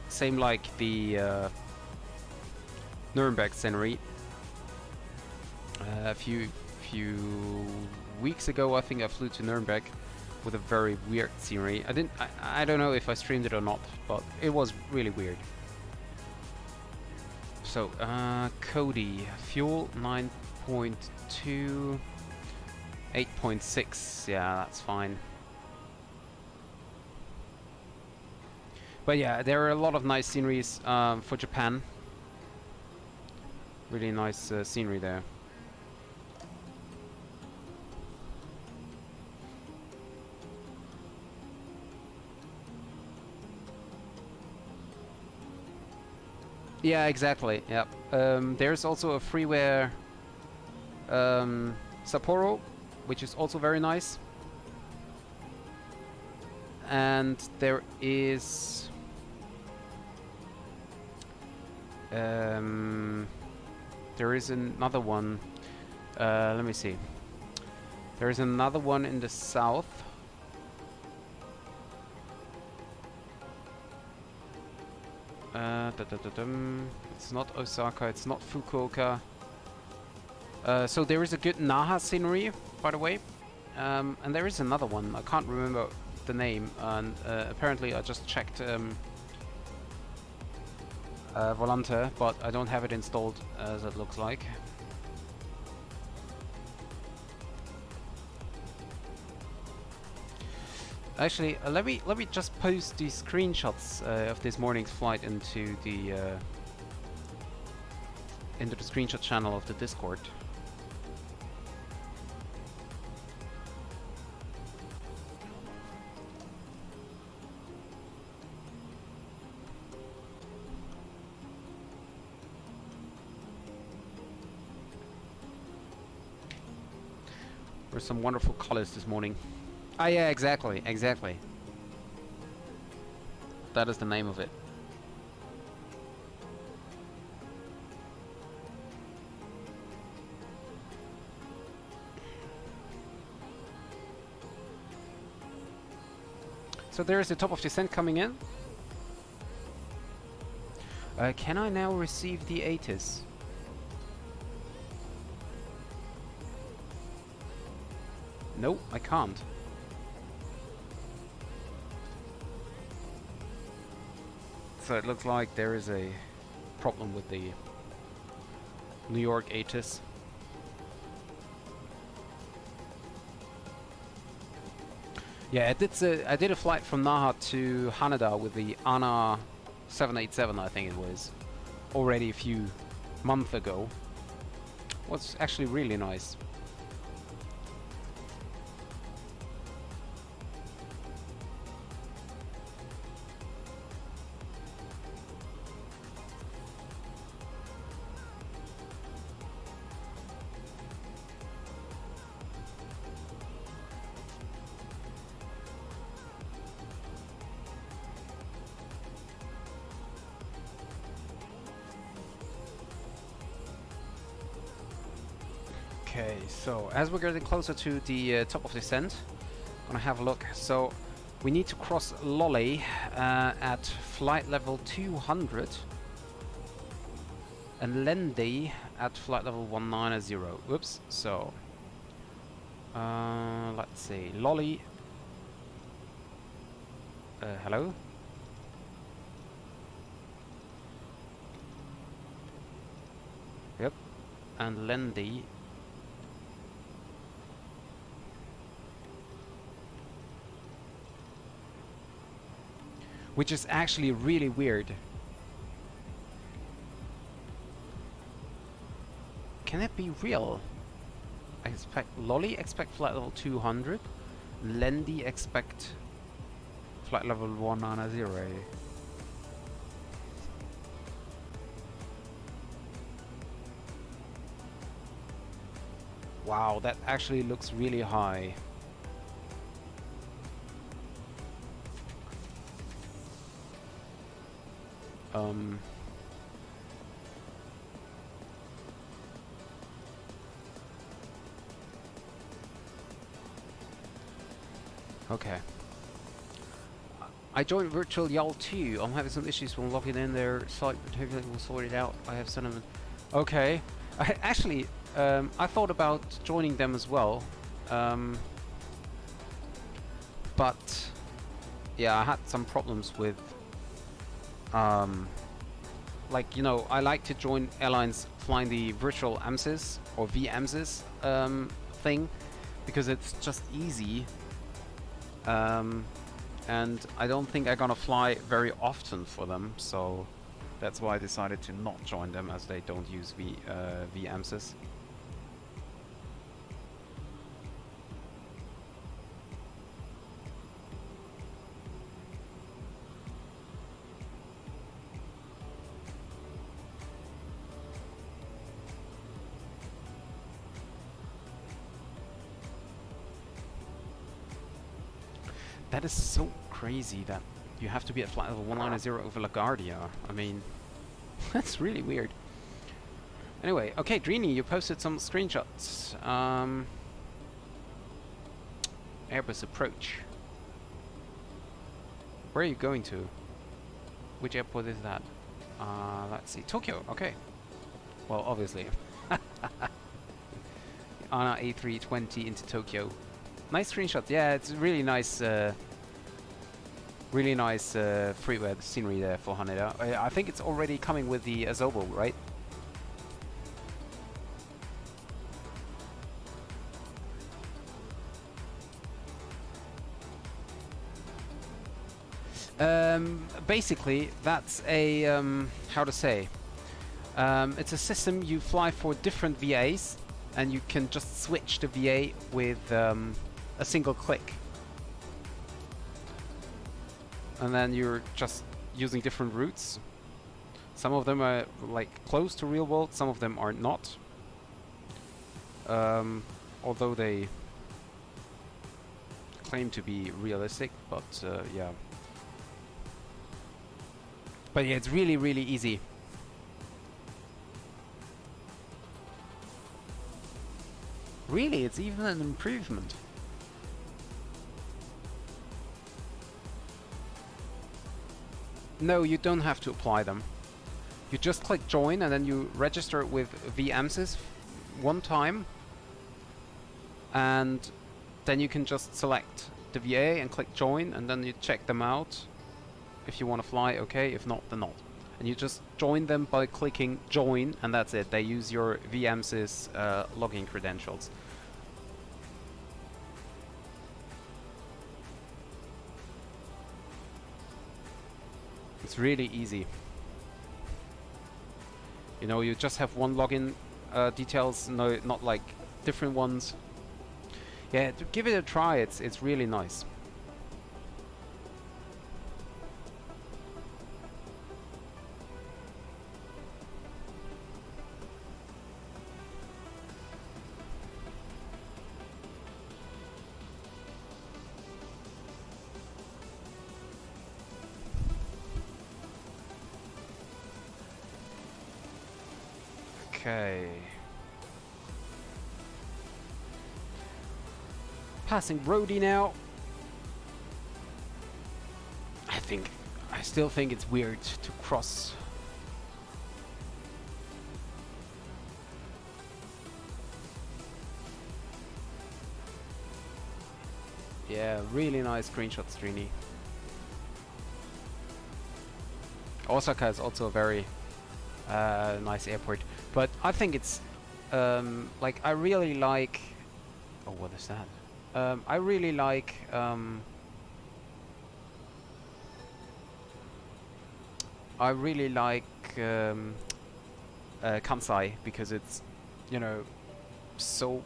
Same like the Nuremberg scenery. A few weeks ago, I think I flew to Nuremberg with a very weird scenery. I don't know if I streamed it or not, but it was really weird. So, Cody, fuel 9.2, 8.6, yeah, that's fine. But yeah, there are a lot of nice sceneries for Japan. Really nice scenery there. Yeah, exactly. Yep. There's also a freeware Sapporo, which is also very nice. And there is another one. Let me see. There is another one in the south. It's not Osaka, it's not Fukuoka. So there is a good Naha scenery, by the way. And there is another one, I can't remember the name. And apparently I just checked Volante, but I don't have it installed as it looks like. Actually, let me just post the screenshots of this morning's flight into the screenshot channel of the Discord. There's some wonderful colors this morning. Ah, yeah, exactly. That is the name of it. So there's the top of descent coming in. Can I now receive the ATIS? No, I can't. So it looks like there is a problem with the New York ATIS. Yeah, I did a flight from Naha to Haneda with the ANA 787, I think it was, already a few months ago. Was actually really nice. Okay, so as we're getting closer to the top of descent, gonna have a look. So we need to cross Lolly at flight level 200 and Lendi at flight level 190. Whoops. So let's see, Lolly. Hello. Yep, and Lendi. Which is actually really weird. Can it be real? I expect Lolly expect flight level 200, Lendi expect flight level 190. Wow, that actually looks really high. Okay. I joined Virtual YAL 2. I'm having some issues when logging in their site, but hopefully we'll sort it out. I have sent them. Okay. Actually, I thought about joining them as well. But yeah, I had some problems with like, you know, I like to join airlines flying the virtual AMSIS or VAMSIS thing because it's just easy, and I don't think I'm gonna fly very often for them, so that's why I decided to not join them, as they don't use VAMSIS. That is so crazy that you have to be at flight level 190 over LaGuardia. I mean, that's really weird. Anyway, okay, Dreeny, you posted some screenshots. Airbus approach. Where are you going to? Which airport is that? Let's see, Tokyo, okay. Well, obviously. ANA A320 into Tokyo. Nice screenshots. Yeah, it's really nice. Really nice freeware scenery there for Haneda. I think it's already coming with the Azobo, right? Basically, that's a how to say. It's a system you fly for different VAs, and you can just switch the VA with a single click, and then you're just using different routes. Some of them are like close to real world, some of them are not, although they claim to be realistic, but yeah. But yeah, it's really, really easy. Really, it's even an improvement. No, you don't have to apply them. You just click join and then you register with vmsys one time, and then you can just select the VA and click join, and then you check them out. If you want to fly, okay. If not, then not. And you just join them by clicking join, and that's it. They use your vmsys login credentials. It's really easy. You know, you just have one login details, no, not like different ones. Yeah, to give it a try. It's really nice. Okay. Passing Brody now. I still think it's weird to cross. Yeah, really nice screenshots, Trini. Osaka is also a very nice airport, but I think it's like, I really like. Oh, what is that? I really like Kansai, because it's, you know, so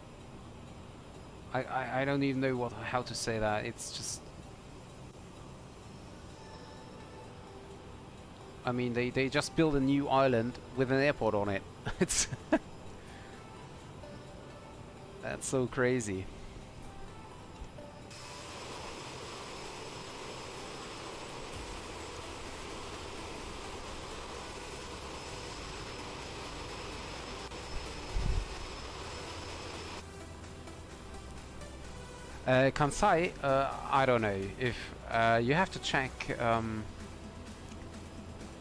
I don't even know how to say that. It's just, I mean, they just built a new island with an airport on it. It's that's so crazy. Kansai, I don't know. If you have to check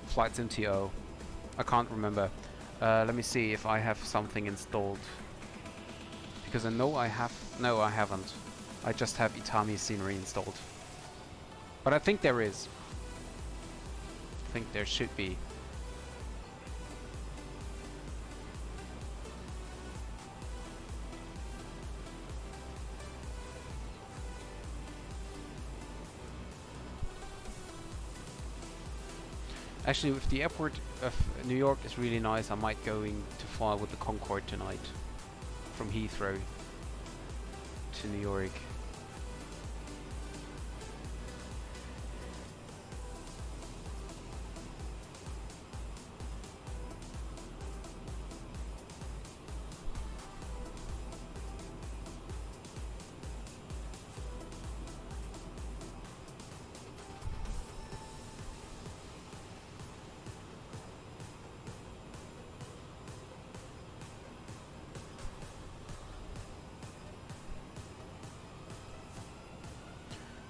Flight MTO. I can't remember. Let me see if I have something installed. Because I know I have. No, I haven't. I just have Itami scenery installed. But I think there is. I think there should be. Actually, if the airport of New York is really nice, I might going to fly with the Concorde tonight from Heathrow to New York.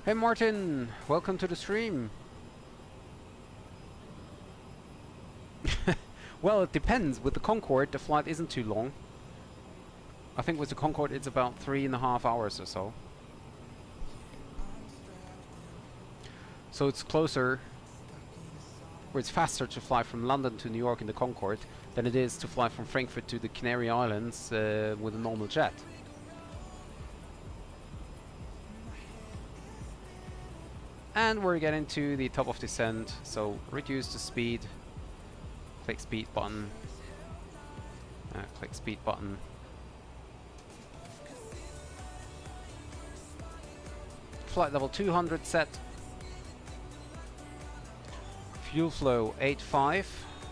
Hey Martin, welcome to the stream. Well, it depends. With the Concorde, the flight isn't too long. I think with the Concorde it's about 3.5 hours or so. So it's closer, or it's faster to fly from London to New York in the Concorde than it is to fly from Frankfurt to the Canary Islands with a normal jet. And we're getting to the top of descent, so reduce the speed, click speed button, click speed button. Flight level 200 set. Fuel flow 8.5,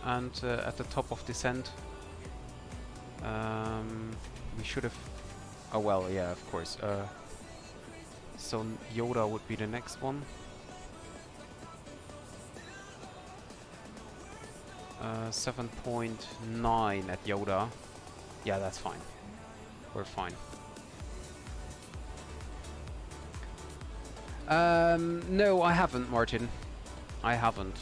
and at the top of descent, we should have, oh well, yeah, of course. So Yoda would be the next one. 7.9 at Yoda. Yeah, that's fine. We're fine. No, I haven't, Martin. I haven't.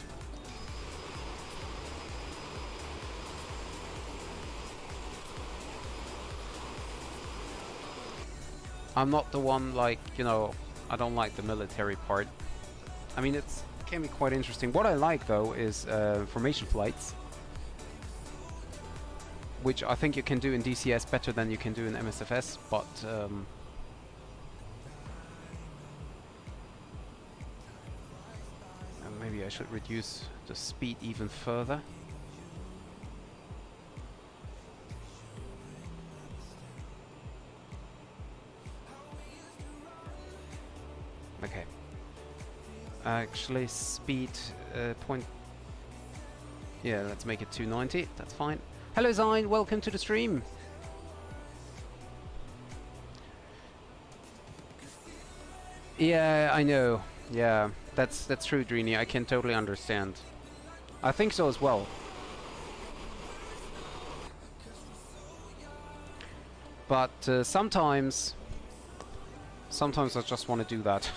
I'm not the one, like, you know, I don't like the military part. I mean, it can be quite interesting. What I like, though, is formation flights, which I think you can do in DCS better than you can do in MSFS, but maybe I should reduce the speed even further. Okay. Actually, speed point. Yeah, let's make it 290. That's fine. Hello, Zine. Welcome to the stream. Yeah, I know. Yeah, that's true, Drini. I can totally understand. I think so as well. But sometimes I just want to do that.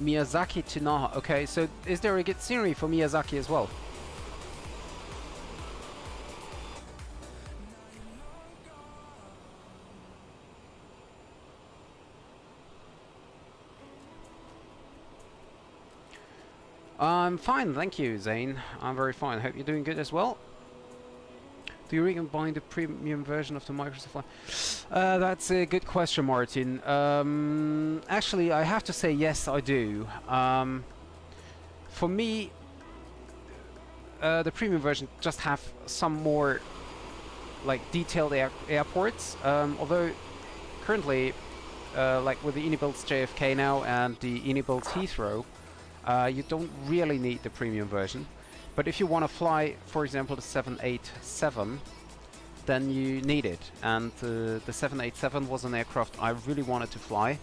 Miyazaki to Naha. Okay, so is there a good scenery for Miyazaki as well? I'm fine, thank you, Zane. I'm very fine. Hope you're doing good as well. Do you really buy the premium version of the Microsoft line? That's a good question, Martin. Actually, I have to say yes, I do. For me, the premium version just have some more like detailed airports. Although currently, like with the iniBuilds JFK now and the iniBuilds Heathrow, you don't really need the premium version. But if you want to fly, for example, the 787, then you need it. And the 787 was an aircraft I really wanted to fly.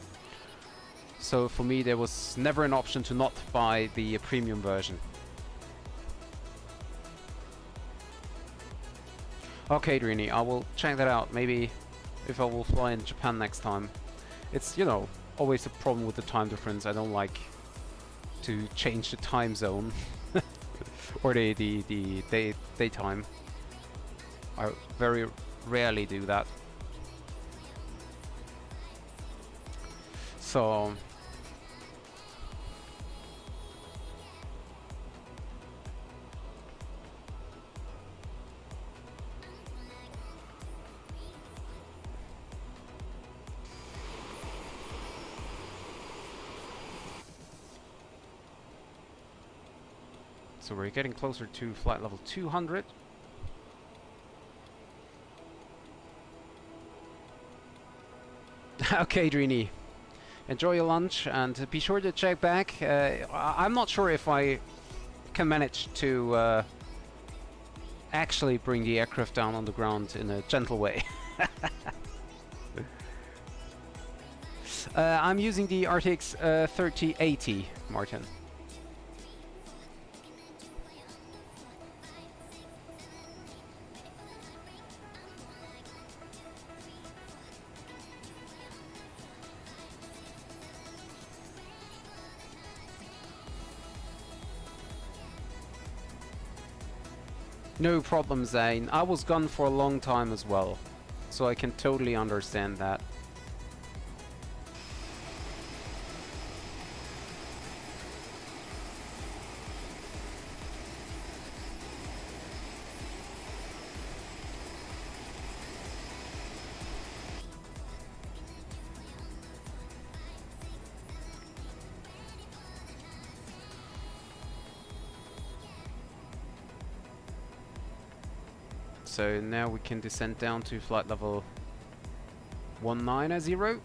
So for me, there was never an option to not buy the premium version. Okay, Drini, I will check that out. Maybe if I will fly in Japan next time. It's, you know, always a problem with the time difference. I don't like to change the time zone. Or the daytime. I very rarely do that. So we're getting closer to flight level 200. Okay, Drini. Enjoy your lunch and be sure to check back. I'm not sure if I can manage to actually bring the aircraft down on the ground in a gentle way. I'm using the RTX 3080, Martin. No problem, Zane. I was gone for a long time as well, so I can totally understand that. So now we can descend down to flight level 190.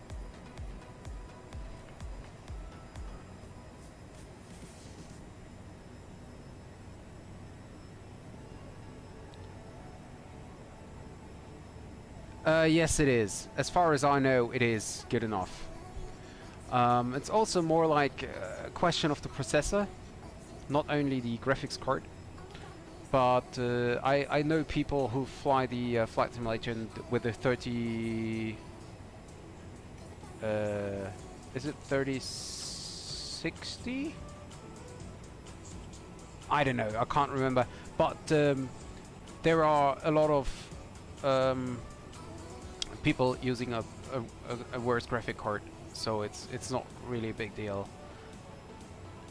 Yes, it is. As far as I know, it is good enough. It's also more like a question of the processor, not only the graphics card. But I know people who fly the flight simulator with the 30... is it 3060? I don't know, I can't remember. But there are a lot of people using a worse graphic card, so it's not really a big deal.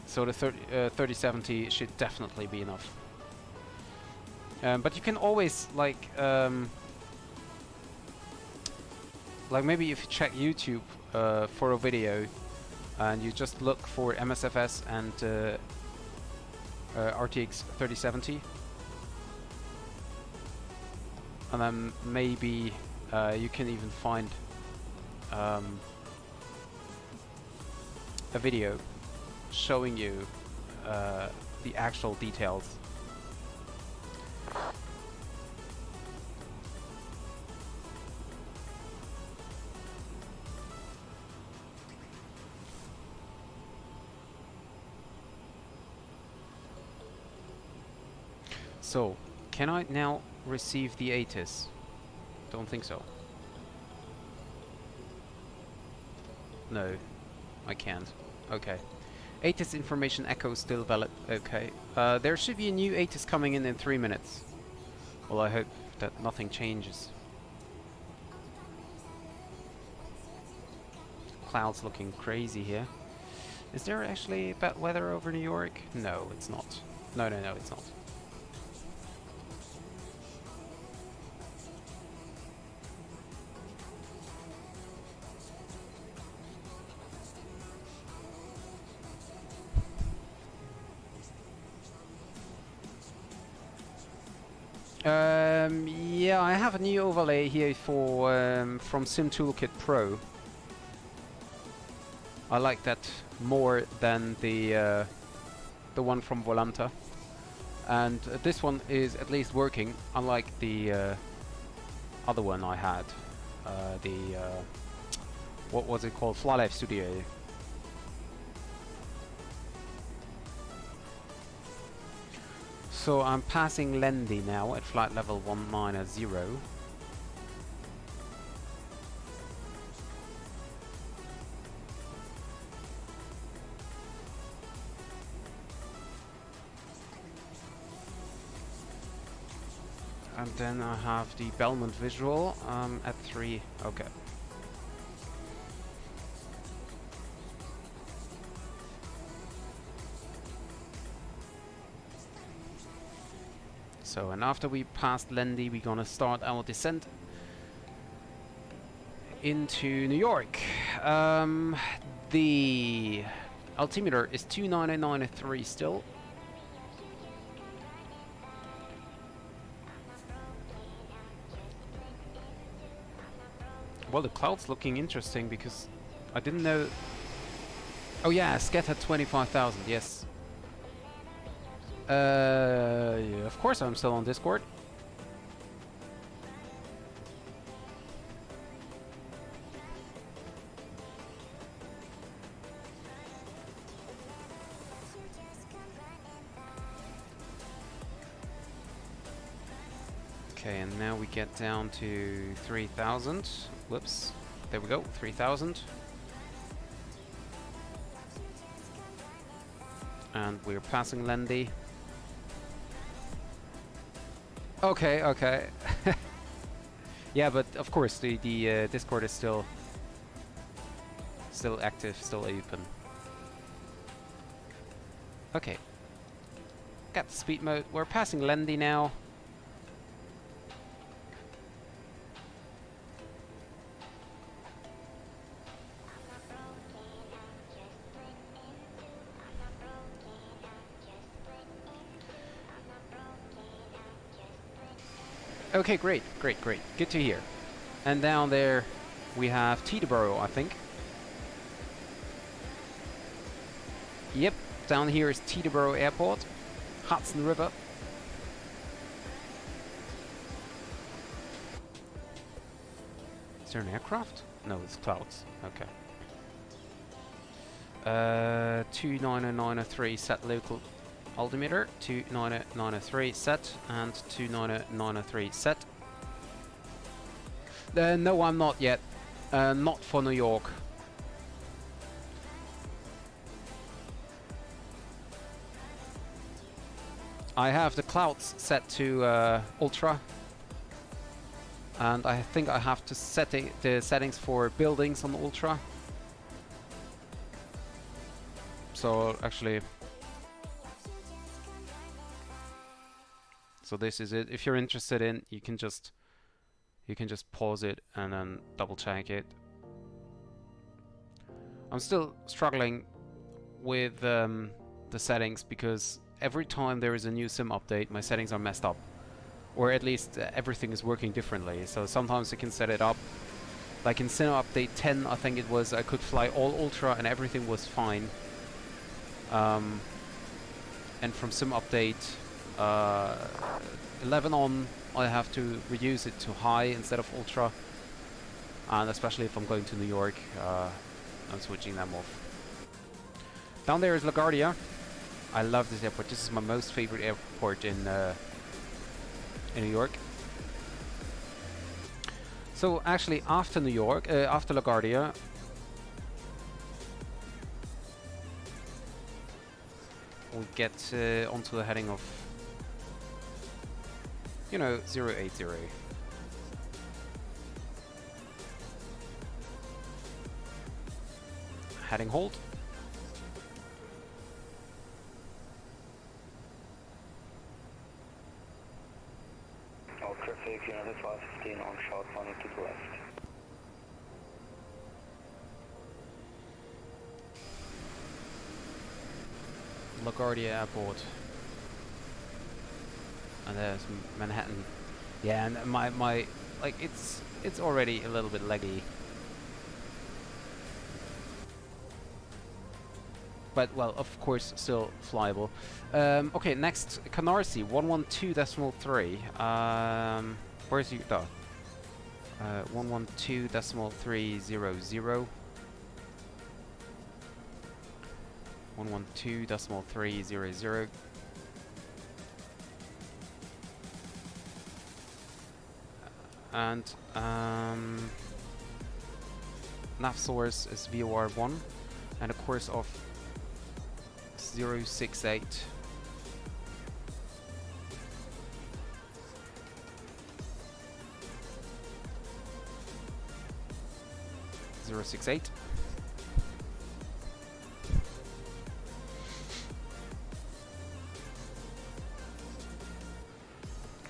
So the 3070 should definitely be enough. But you can always like maybe if you check YouTube for a video and you just look for MSFS and RTX 3070, and then maybe you can even find a video showing you the actual details. So, can I now receive the ATIS? Don't think so. No, I can't. Okay. ATIS information echo still valid. Okay. There should be a new ATIS coming in 3 minutes. Well, I hope that nothing changes. Clouds looking crazy here. Is there actually bad weather over New York? No, it's not. No, it's not. Yeah, I have a new overlay here for from Sim Toolkit Pro. I like that more than the one from Volanta, and this one is at least working, unlike the other one I had. What was it called? Flylife Studio. So I'm passing Lendy now at flight level 190. And then I have the Belmont visual at 3. Okay. So, and after we passed Lendy, we're gonna start our descent into New York. The altimeter is 299.3 still. Well, the cloud's looking interesting because I didn't know. Oh yeah, Sket had 25,000. Yes. Yeah, of course I'm still on Discord. Okay, and now we get down to 3,000. Whoops. There we go, 3,000. And we're passing Lendy. Okay, okay. Yeah, but of course the Discord is still active, still open. Okay. Got the speed mode. We're passing Lendy now. Okay, great. Good to hear. And down there we have Teterboro, I think. Yep, down here is Teterboro Airport, Hudson River. Is there an aircraft? No, it's clouds. Okay. 29093 set local altimeter, 29093 set, and 29093 set. No, I'm not yet. Not for New York. I have the clouds set to ultra, and I think I have to set the settings for buildings on ultra. So actually, so this is it. If you're interested in, you can just pause it and then double check it. I'm still struggling with the settings because every time there is a new sim update, my settings are messed up, or at least everything is working differently. So sometimes you can set it up, like in sim update 10, I think it was, I could fly all ultra and everything was fine. And from sim update 11 on, I have to reduce it to high instead of ultra, and especially if I'm going to New York, I'm switching them off. Down there is LaGuardia. I love this airport. This is my most favorite airport in New York. So actually, after New York, after LaGuardia, we get onto the heading of, you know, 080. Heading hold. All traffic, United 515 on short running to the left. LaGuardia Airport. And there's Manhattan. Yeah, and my like it's already a little bit laggy. But well, of course, still flyable. Okay, next Canarsie 112.3. Where's you? 112.300. 112.300. And nav source is VOR1 and a course of 068.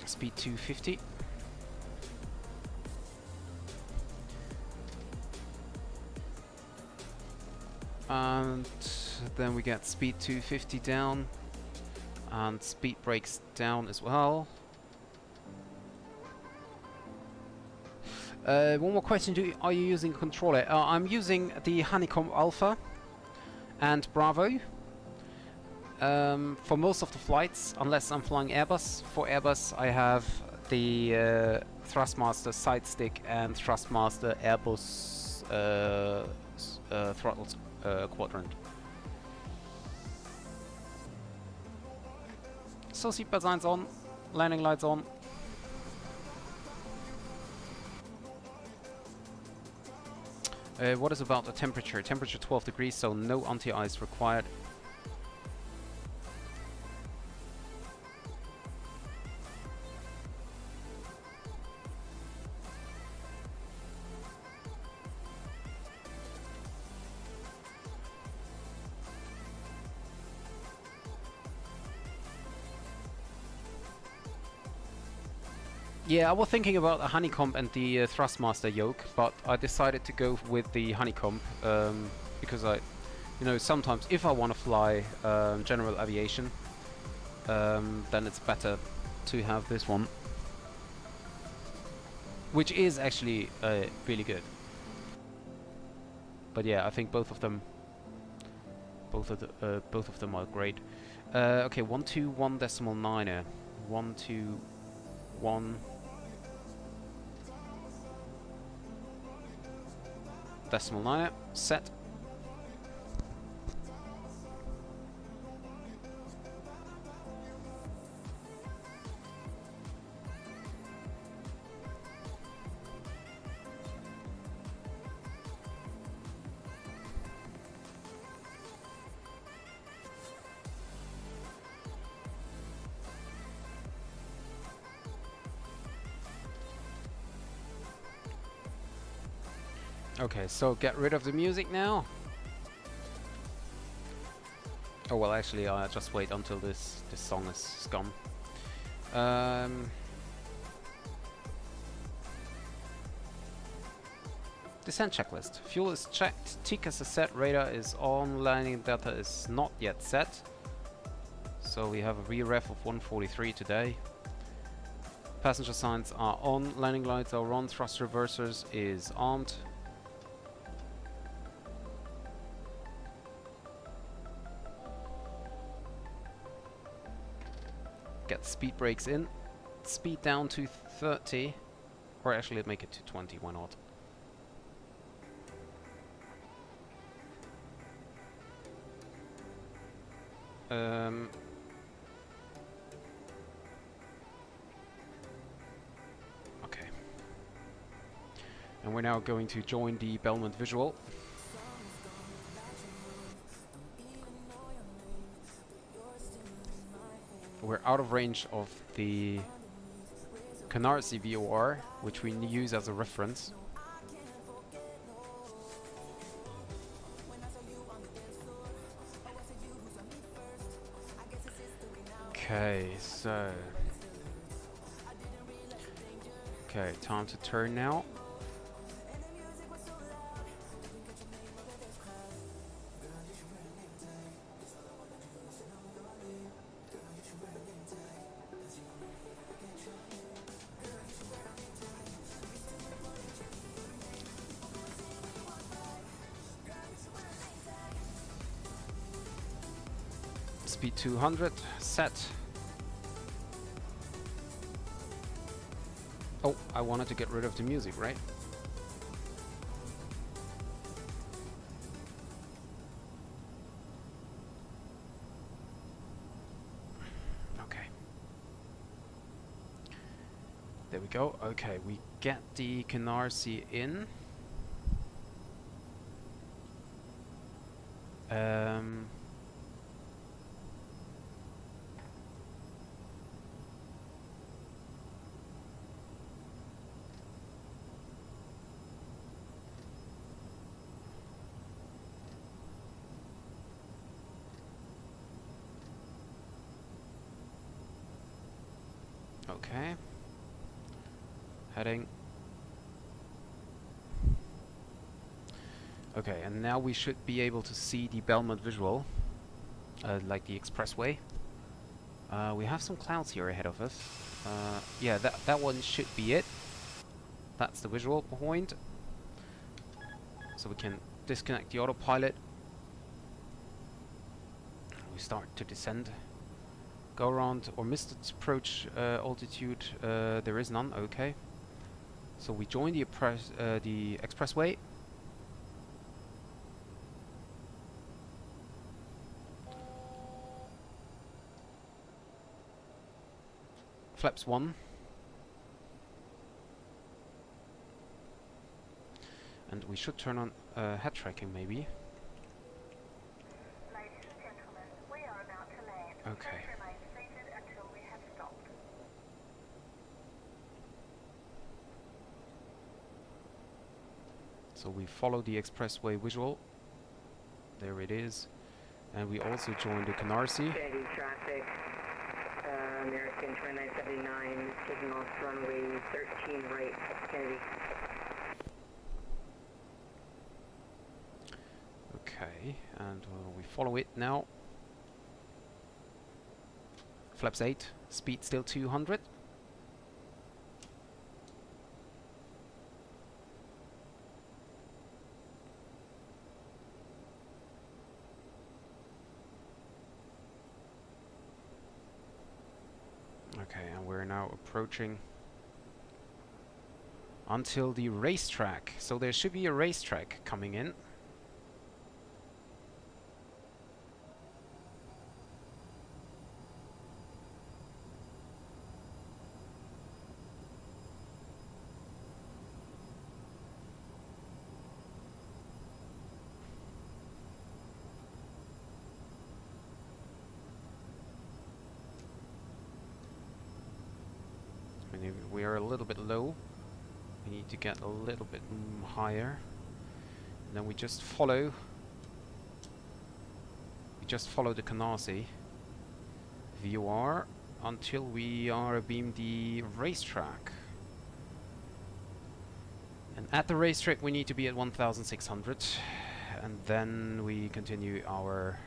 Speed 250. And then we get speed 250 down and speed brakes down as well. One more question, are you using a controller? I'm using the Honeycomb Alpha and Bravo for most of the flights, unless I'm flying Airbus. For Airbus I have the Thrustmaster side stick and Thrustmaster Airbus throttle quadrant. So seatbelt signs on, landing lights on. What is about the temperature? Temperature 12 degrees, so no anti-ice required. Yeah, I was thinking about a Honeycomb and the Thrustmaster yoke, but I decided to go with the Honeycomb because sometimes if I want to fly general aviation, then it's better to have this one, which is actually really good. But yeah, I think both of them are great. Okay, 121.9. 121. decimal liner, set. Okay, so get rid of the music now. Oh well, actually, I'll just wait until this song is gone. Descent checklist. Fuel is checked. TCAS is set. Radar is on. Landing data is not yet set. So we have a re-ref of 143 today. Passenger signs are on. Landing lights are on. Thrust reversers is armed. Get speed brakes in. Speed down to 30. Or actually make it to 20, why not? Okay. And we're now going to join the Belmont visual. We're out of range of the Canarsie VOR, which we use as a reference. Okay, so... Okay, time to turn now. Speed 200, set. Oh, I wanted to get rid of the music, right? Okay. There we go. Okay, we get the Canarsie in. Okay. Heading. Okay, and now we should be able to see the Belmont visual, like the expressway. We have some clouds here ahead of us. Yeah, that one should be it. That's the visual point. So we can disconnect the autopilot. We start to descend. Go around or missed its approach altitude. There is none. Okay. So we join the expressway. Flaps 1. And we should turn on head tracking maybe. Ladies and gentlemen, we are about to land. Okay. Please remain seated until we have stopped. So we follow the expressway visual. There it is. And we also join the Canarsie. Kennedy traffic, American 2979, taking off runway 13 right, Kennedy. Okay, and we follow it now. Flaps 8, speed still 200. Okay, and we're now approaching until the racetrack. So there should be a racetrack coming in. We are a little bit low. We need to get a little bit higher. And then we just follow. We just follow the Canarsie VOR until we are abeam the racetrack. And at the racetrack we need to be at 1,600. And then we continue our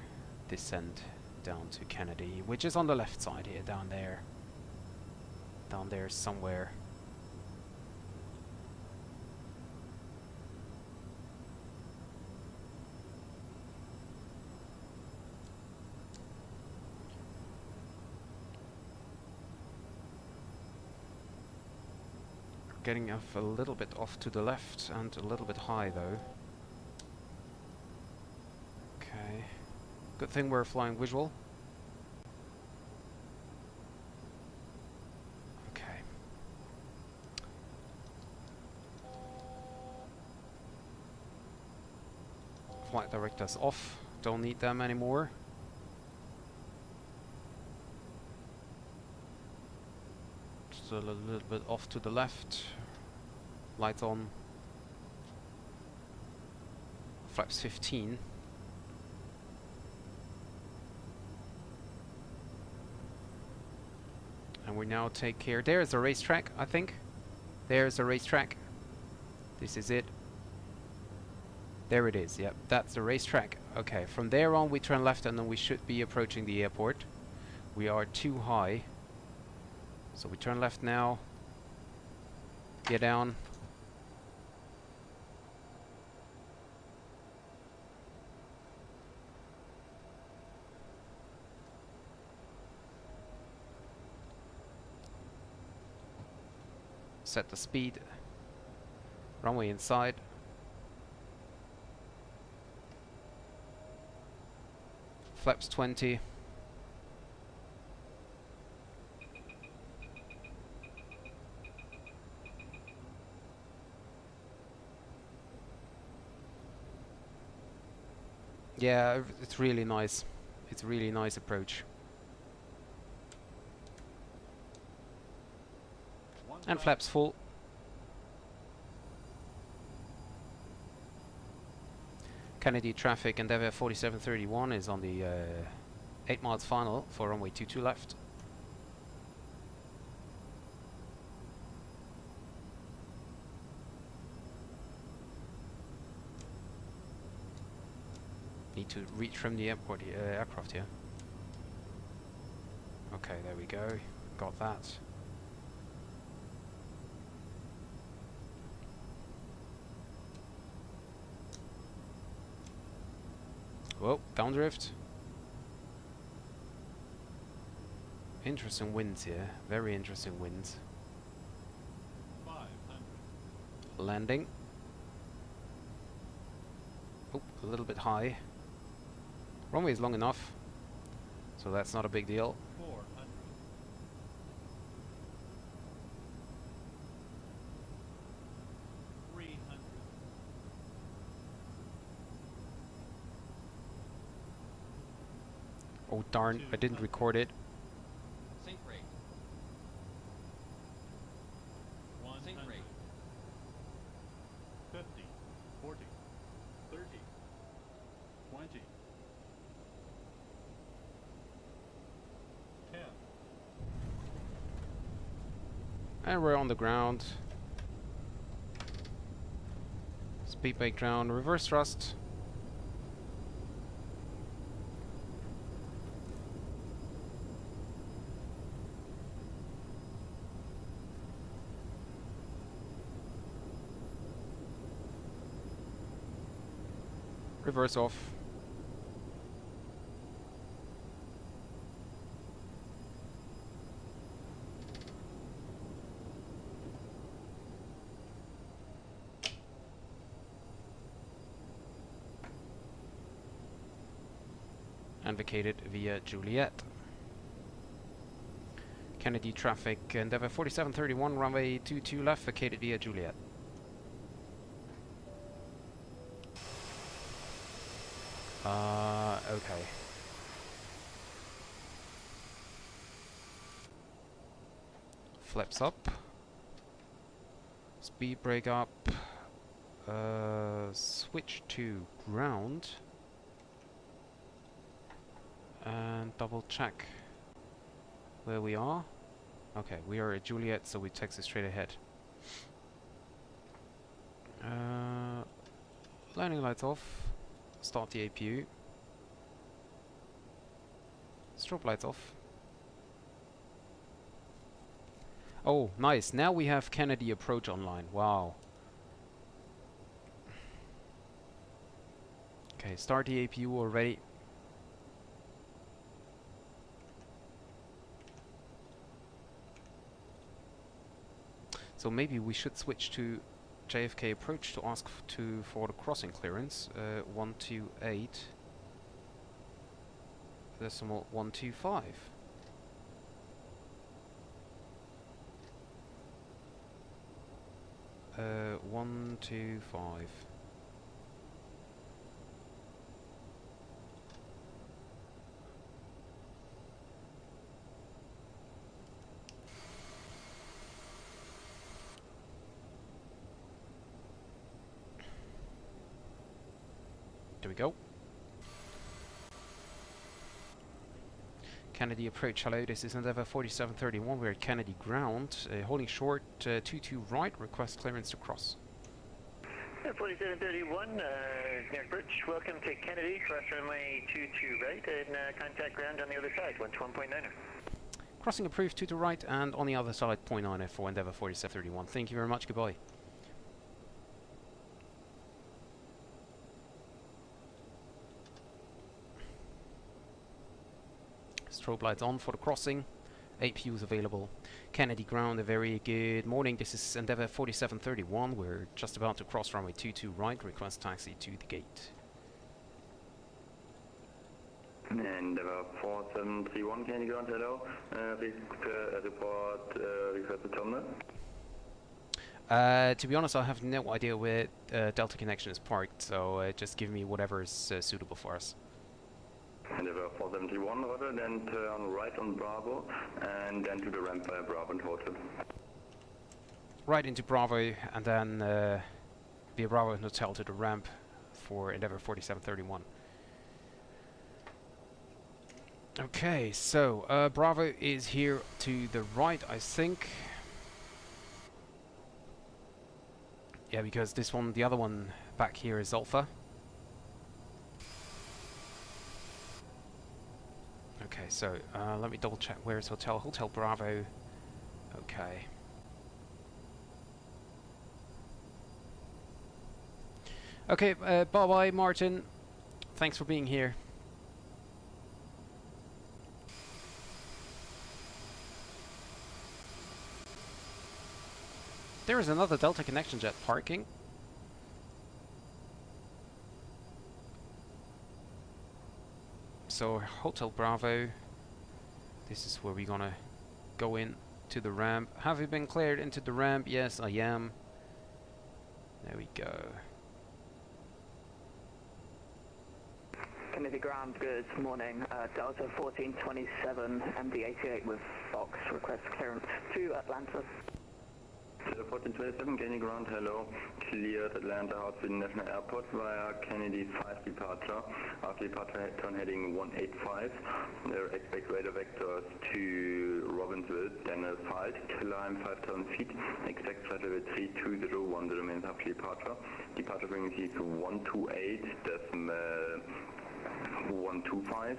descent down to Kennedy, which is on the left side here, down there. Down there somewhere. Getting off a little bit off to the left and a little bit high though. Okay. Good thing we're flying visual. Flight directors off, don't need them anymore. Just a little bit off to the left. Lights on. Flaps 15. And we now take care. There's a racetrack, I think. There's a racetrack. This is it. There it is, yep, that's the racetrack. Okay, from there on we turn left and then we should be approaching the airport. We are too high. So we turn left now. Get down. Set the speed. Runway inside. Flaps 20. Yeah, it's really nice. It's a really nice approach. And flaps full. Kennedy traffic and Endeavour 4731 is on the 8 miles final for runway 22 left. Need to retrim the airport aircraft here. Okay, there we go. Got that. Whoa, downdrift. Interesting winds here. Very interesting winds. 500. Landing. Oh, a little bit high. Runway is long enough, so that's not a big deal. 400. 300. Oh darn, I didn't record it. Sync rate. 100. Sync rate. 50, 40, 30, 20, 10. And we're on the ground. Speed brake down, reverse thrust. Reverse off. and vacated via Juliet. Kennedy traffic, Endeavour 4731, runway 22 left, vacated via Juliet. Okay. Flaps up. Speed brake up. Switch to ground. And double check where we are. Okay, we are at Juliet, so we taxi straight ahead. Landing lights off. Start the APU. Strobe lights off. Oh, nice. Now we have Kennedy approach online. Wow. Okay, start the APU already. So maybe we should switch to JFK approach to ask for the crossing clearance. 128.125. 125. There we go. Kennedy approach, hello, this is Endeavour 4731, we're at Kennedy ground, holding short, 22 right, request clearance to cross. 4731, near bridge, welcome to Kennedy, cross runway 22 right, and contact ground on the other side, 121.9er. Crossing approved, 2 to right, and on the other side, 0.9er for Endeavour 4731. Thank you very much, goodbye. Strobe lights on for the crossing. APUs available. Kennedy ground, a very good morning. This is Endeavour 4731. We're just about to cross runway 22 right. Request taxi to the gate. Endeavour 4731, Kennedy ground, hello. Report request to terminal. To be honest, I have no idea where Delta Connection is parked, so just give me whatever is suitable for us. Endeavour 471, Roger, then turn right on Bravo, and then to the ramp via Bravo and Hotel. Right into Bravo, and then via Bravo and Hotel to the ramp for Endeavour 4731. Okay, so Bravo is here to the right, I think. Yeah, because this one, the other one back here is Alpha. Okay, so let me double check where is Hotel. Hotel Bravo. Okay. Okay, bye-bye, Martin. Thanks for being here. There is another Delta Connection jet parking. So Hotel Bravo, this is where we're gonna go in to the ramp. Have you been cleared into the ramp? Yes, I am. There we go. Kennedy ground, good morning. Delta 1427, MD88 with Fox, request clearance to Atlanta. Delta 1427, Kennedy ground, hello. Cleared Atlanta Hartsfield National Airport via Kennedy 5 departure. After departure, turn heading 185. There expect radar vectors to Robbinsville, then asphalt, climb 5,000 feet. Expect flight level 3201, the remains after departure. Departure frequency is 128.125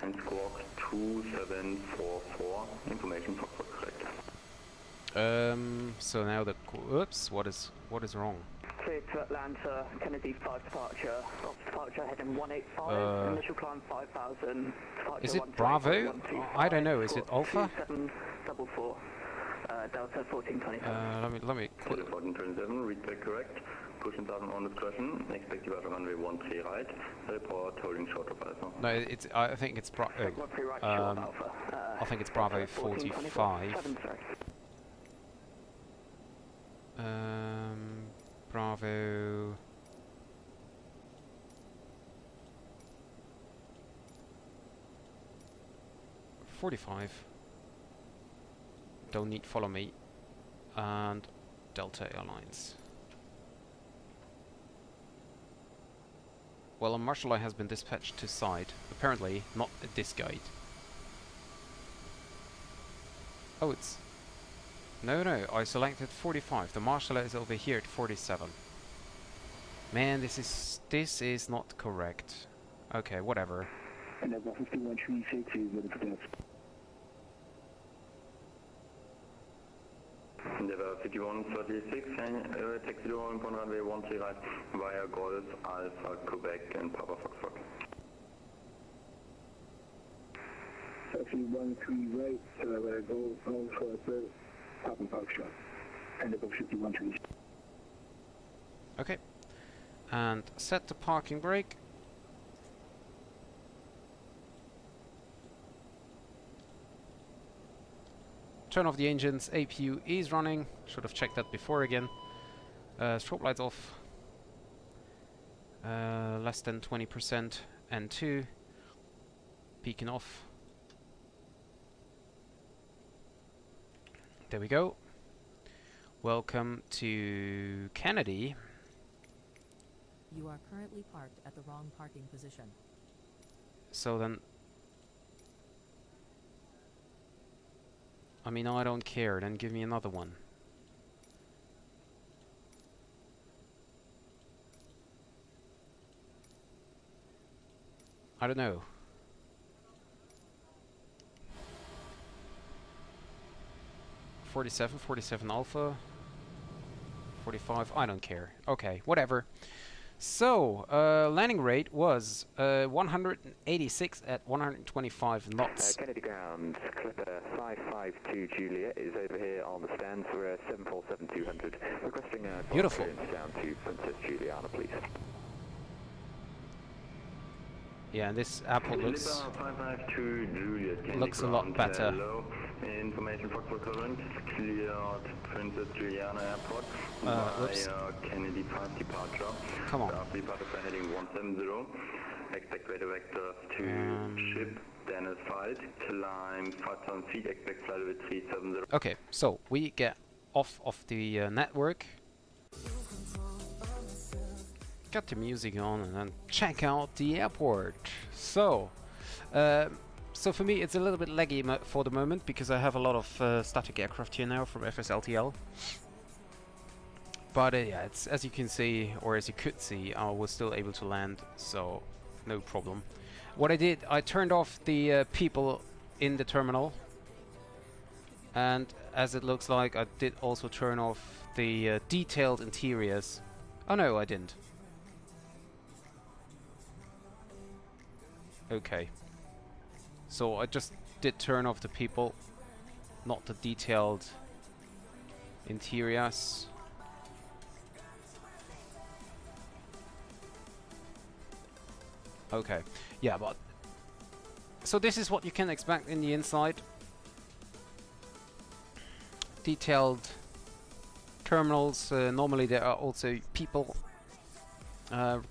and squawk 2744. Information for correct. So now the oops, what is wrong? Clear to Atlanta, Kennedy 5 departure, off departure heading 185, initial climb 5,000, is it Bravo? I don't know, is it Alpha? 2744, Delta 1427. Let me Delta 1427, read back correct. Pushing 1000 on discretion. Expect you at runway 13 right. Report holding short of Alpha. No, it's. I think it's Bravo. I think it's Bravo 45. Bravo. .45. Don't need follow me. And Delta Airlines. Well, a marshal has been dispatched to site. Apparently, not at this gate. Oh, it's... No, I selected 45. The marshal is over here at 47. Man, this is not correct. Okay, whatever. And that's 5136 is ready for that. Level 5136, taxi door on runway 13 right via Golf, Alpha, Quebec and Papa Foxtrot. Taxi 13 right, Golf, Alpha, Papa Foxtrot. And level 5136. Okay. And set the parking brake. Turn off the engines, APU is running. Should have checked that before again. Strobe lights off. Less than 20%. N2. Beacon off. There we go. Welcome to Kennedy. You are currently parked at the wrong parking position. So then... I mean, I don't care, then give me another one. I don't know. .47 Alpha. 45, I don't care. Okay, whatever. So, landing rate was 186 at 125 knots. Kennedy ground, Clipper 552 Juliet is over here on the stand for 747-200. Requesting a beautiful down to Princess Juliana, please. Yeah, and this airport looks 552 Juliet, looks a lot better. Hello. Information Foxtrot current cleared Princess Juliana Airport whoops. Kennedy 5 departure. Come on. Departure for heading 170. Expect radar vector to ship Dennis Fight. Climb 5,000 feet. Expect flight with 370. Okay, so we get off of the network. Got the music on and then check out the airport. So, so for me it's a little bit laggy for the moment because I have a lot of static aircraft here now from FSLTL. But yeah, it's, as you can see, or as you could see, I was still able to land, so no problem. What I did, I turned off the people in the terminal, and as it looks like I did also turn off the detailed interiors. Oh no, I didn't. Okay. So I just did turn off the people, not the detailed interiors. Okay, yeah, but so this is what you can expect in the inside. Detailed terminals. Normally there are also people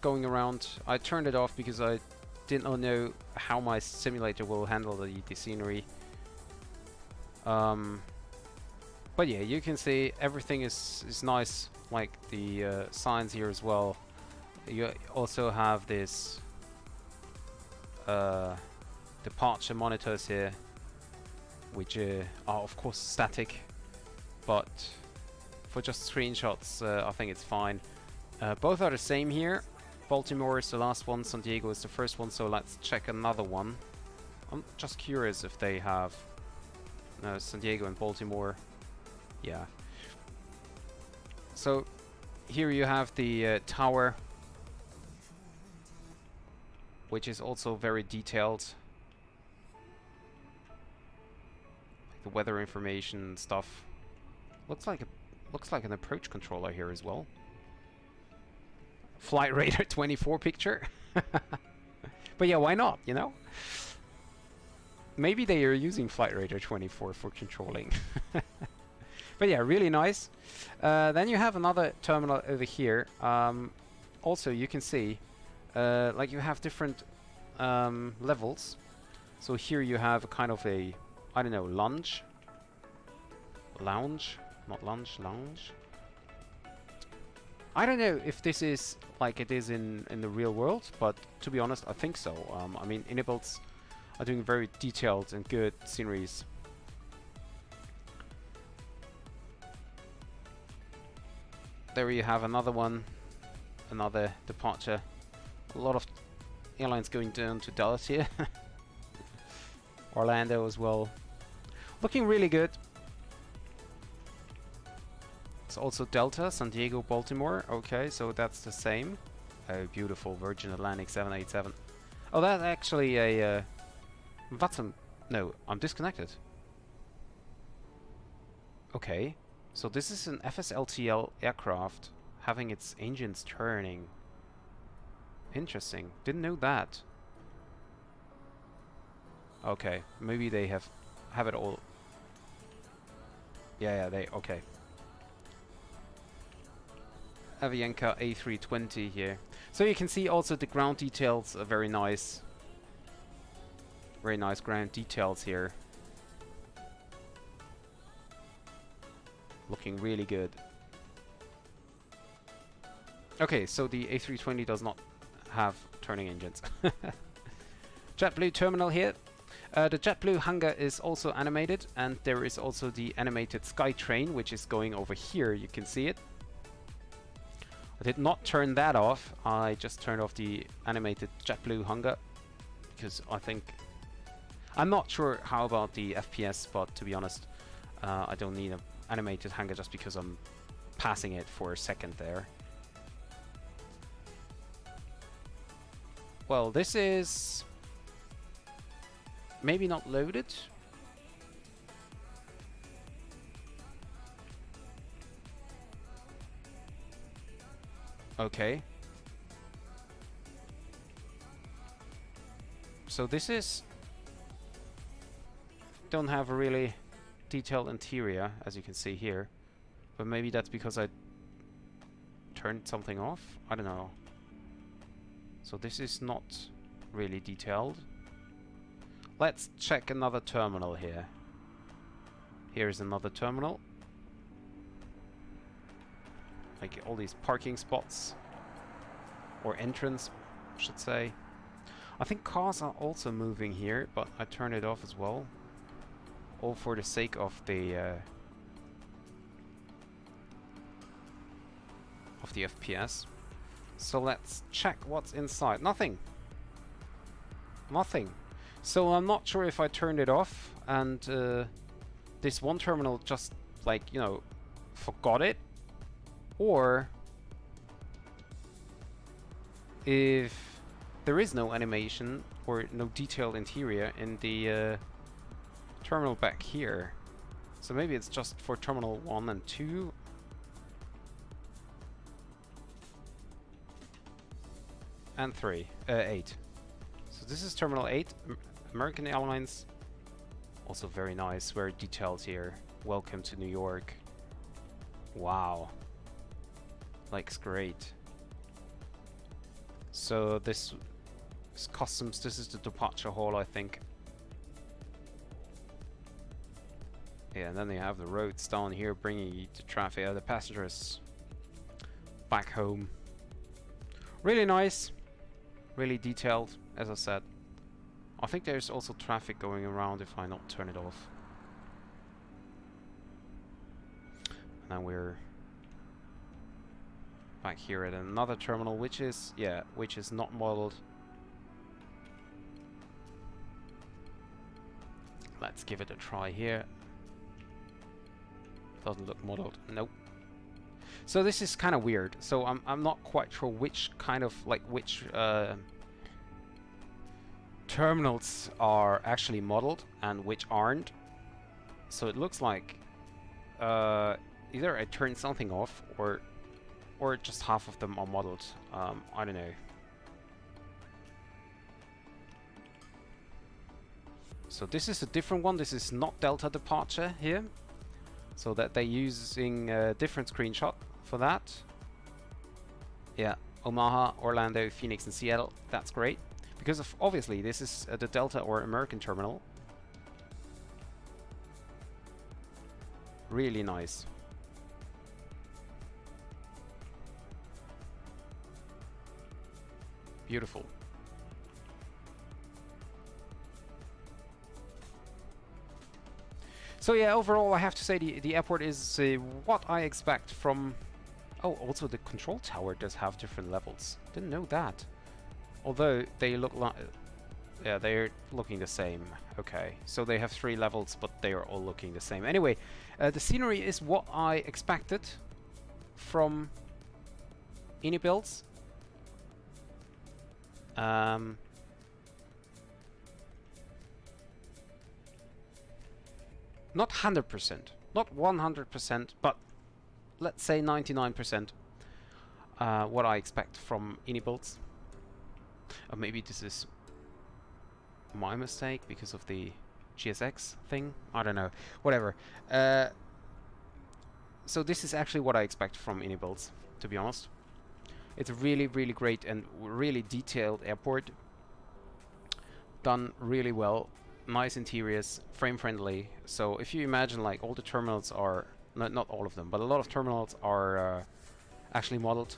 going around. I turned it off because I didn't know how my simulator will handle the scenery. But yeah, you can see everything is nice, like the signs here as well. You also have this departure monitors here, which are of course static, but for just screenshots I think it's fine. Both are the same here. Baltimore is the last one, San Diego is the first one, so let's check another one. I'm just curious if they have San Diego and Baltimore. Yeah. So here you have the tower, which is also very detailed. Like the weather information and stuff. Looks like an approach controller here as well. Flight Radar 24 picture. But yeah, why not, you know? Maybe they are using Flight Radar 24 for controlling. But yeah, really nice. Then you have another terminal over here. Also, you can see, like you have different levels. So here you have a kind of a, I don't know, lounge. Not lounge, lounge. I don't know if this is like it is in the real world, but to be honest, I think so. I mean, iniBuilds are doing very detailed and good sceneries. There you have another one, another departure. A lot of airlines going down to Dallas here. Orlando as well. Looking really good. It's also Delta, San Diego, Baltimore. Okay, so that's the same. Oh, beautiful Virgin Atlantic 787. Oh, that's actually a... no, I'm disconnected. Okay, so this is an FSLTL aircraft having its engines turning. Interesting. Didn't know that. Okay, maybe they have it all. Yeah, they okay. Avianca A320 here. So you can see also the ground details are very nice. Very nice ground details here. Looking really good. Okay, so the A320 does not have turning engines. JetBlue terminal here. The JetBlue hangar is also animated, and there is also the animated SkyTrain, which is going over here. You can see it. I did not turn that off. I just turned off the animated JetBlue hangar because I think I'm not sure how about the FPS, but to be honest, I don't need an animated hangar just because I'm passing it for a second there. Well, this is maybe not loaded. Okay. So this is... don't have a really detailed interior, as you can see here. But maybe that's because I turned something off? I don't know. So this is not really detailed. Let's check another terminal here. Here is another terminal. Like all these parking spots. Or entrance, I should say. I think cars are also moving here, but I turned it off as well. All for the sake of the FPS. So let's check what's inside. Nothing. Nothing. So I'm not sure if I turned it off and this one terminal just like, you know, forgot it, or if there is no animation or no detailed interior in the terminal back here. So maybe it's just for terminal 1 and 2. And 8. So this is terminal 8, American Airlines. Also very nice, very detailed here. Welcome to New York. Wow. Looks great. So this is customs, this is the departure hall, I think. Yeah, and then they have the roads down here bringing the traffic, the passengers back home. Really nice. Really detailed, as I said. I think there's also traffic going around if I not turn it off. And then we're back here at another terminal, which is, yeah, which is not modeled. Let's give it a try here. Doesn't look modeled. Nope. So this is kind of weird. So I'm not quite sure which kind of like which terminals are actually modeled and which aren't. So it looks like either I turned something off or or just half of them are modeled. I don't know. So this is a different one. This is not Delta departure here. So that they're using a different screenshot for that. Yeah, Omaha, Orlando, Phoenix, and Seattle. That's great. Because of, obviously this is the Delta or American terminal. Really nice. Beautiful. So yeah, overall I have to say the airport is what I expect from... Oh, also the control tower does have different levels. Didn't know that. Although they look like... Yeah, they're looking the same. Okay, so they have 3 levels, but they are all looking the same. Anyway, the scenery is what I expected from iniBuilds. Not 100%, not 100%, but let's say 99% what I expect from iniBuilds. Or maybe this is my mistake because of the GSX thing. I don't know. Whatever. So this is actually what I expect from iniBuilds, to be honest. It's a really, really great and really detailed airport. Done really well. Nice interiors, frame friendly. So if you imagine like all the terminals are, not all of them, but a lot of terminals are actually modeled.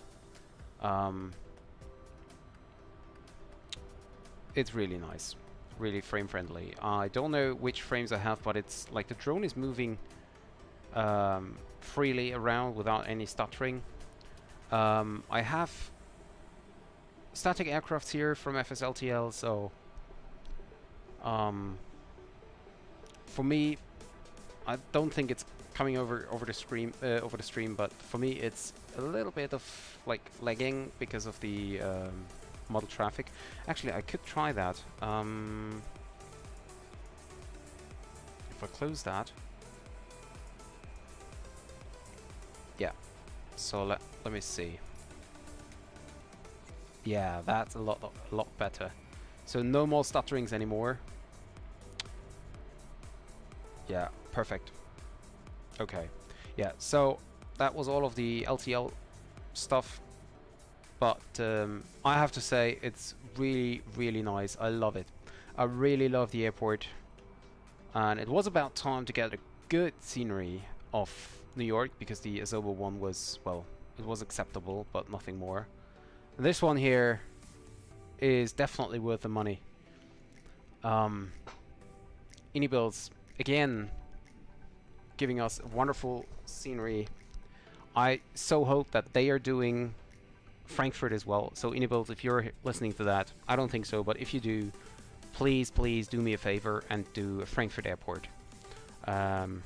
It's really nice, really frame friendly. I don't know which frames I have, but it's like the drone is moving freely around without any stuttering. I have static aircrafts here from FSLTL, so for me, I don't think it's coming over the stream, but for me it's a little bit of like lagging because of the model traffic. Actually, I could try that. If I close that, yeah. So let me see. Yeah, that's a lot better. So no more stutterings anymore. Yeah, perfect. Okay. Yeah, so that was all of the LTL stuff. But I have to say, it's really, really nice. I love it. I really love the airport. And it was about time to get a good scenery of New York, because the Azobo one was, well, it was acceptable, but nothing more. And this one here is definitely worth the money. iniBuilds, again, giving us wonderful scenery. I so hope that they are doing Frankfurt as well. So iniBuilds, if you're listening to that, I don't think so, but if you do, please do me a favor and do a Frankfurt airport. I'm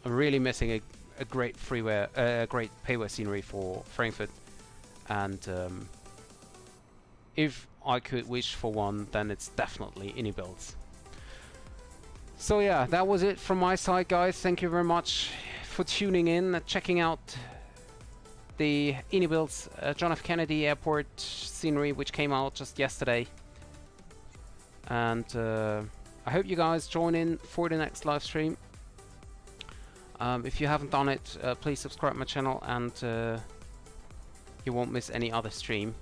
really missing a great freeway, great payway scenery for Frankfurt, and if I could wish for one, then it's definitely iniBuilds. So yeah, that was it from my side, guys. Thank you very much for tuning in and checking out the iniBuilds John F. Kennedy Airport scenery, which came out just yesterday. And I hope you guys join in for the next live stream. If you haven't done it, please subscribe my channel, and you won't miss any other stream.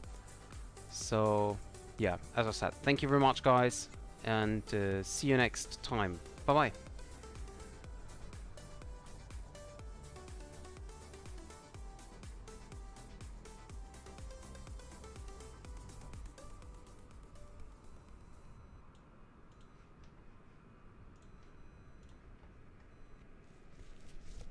So yeah, as I said, thank you very much, guys, and see you next time. Bye bye.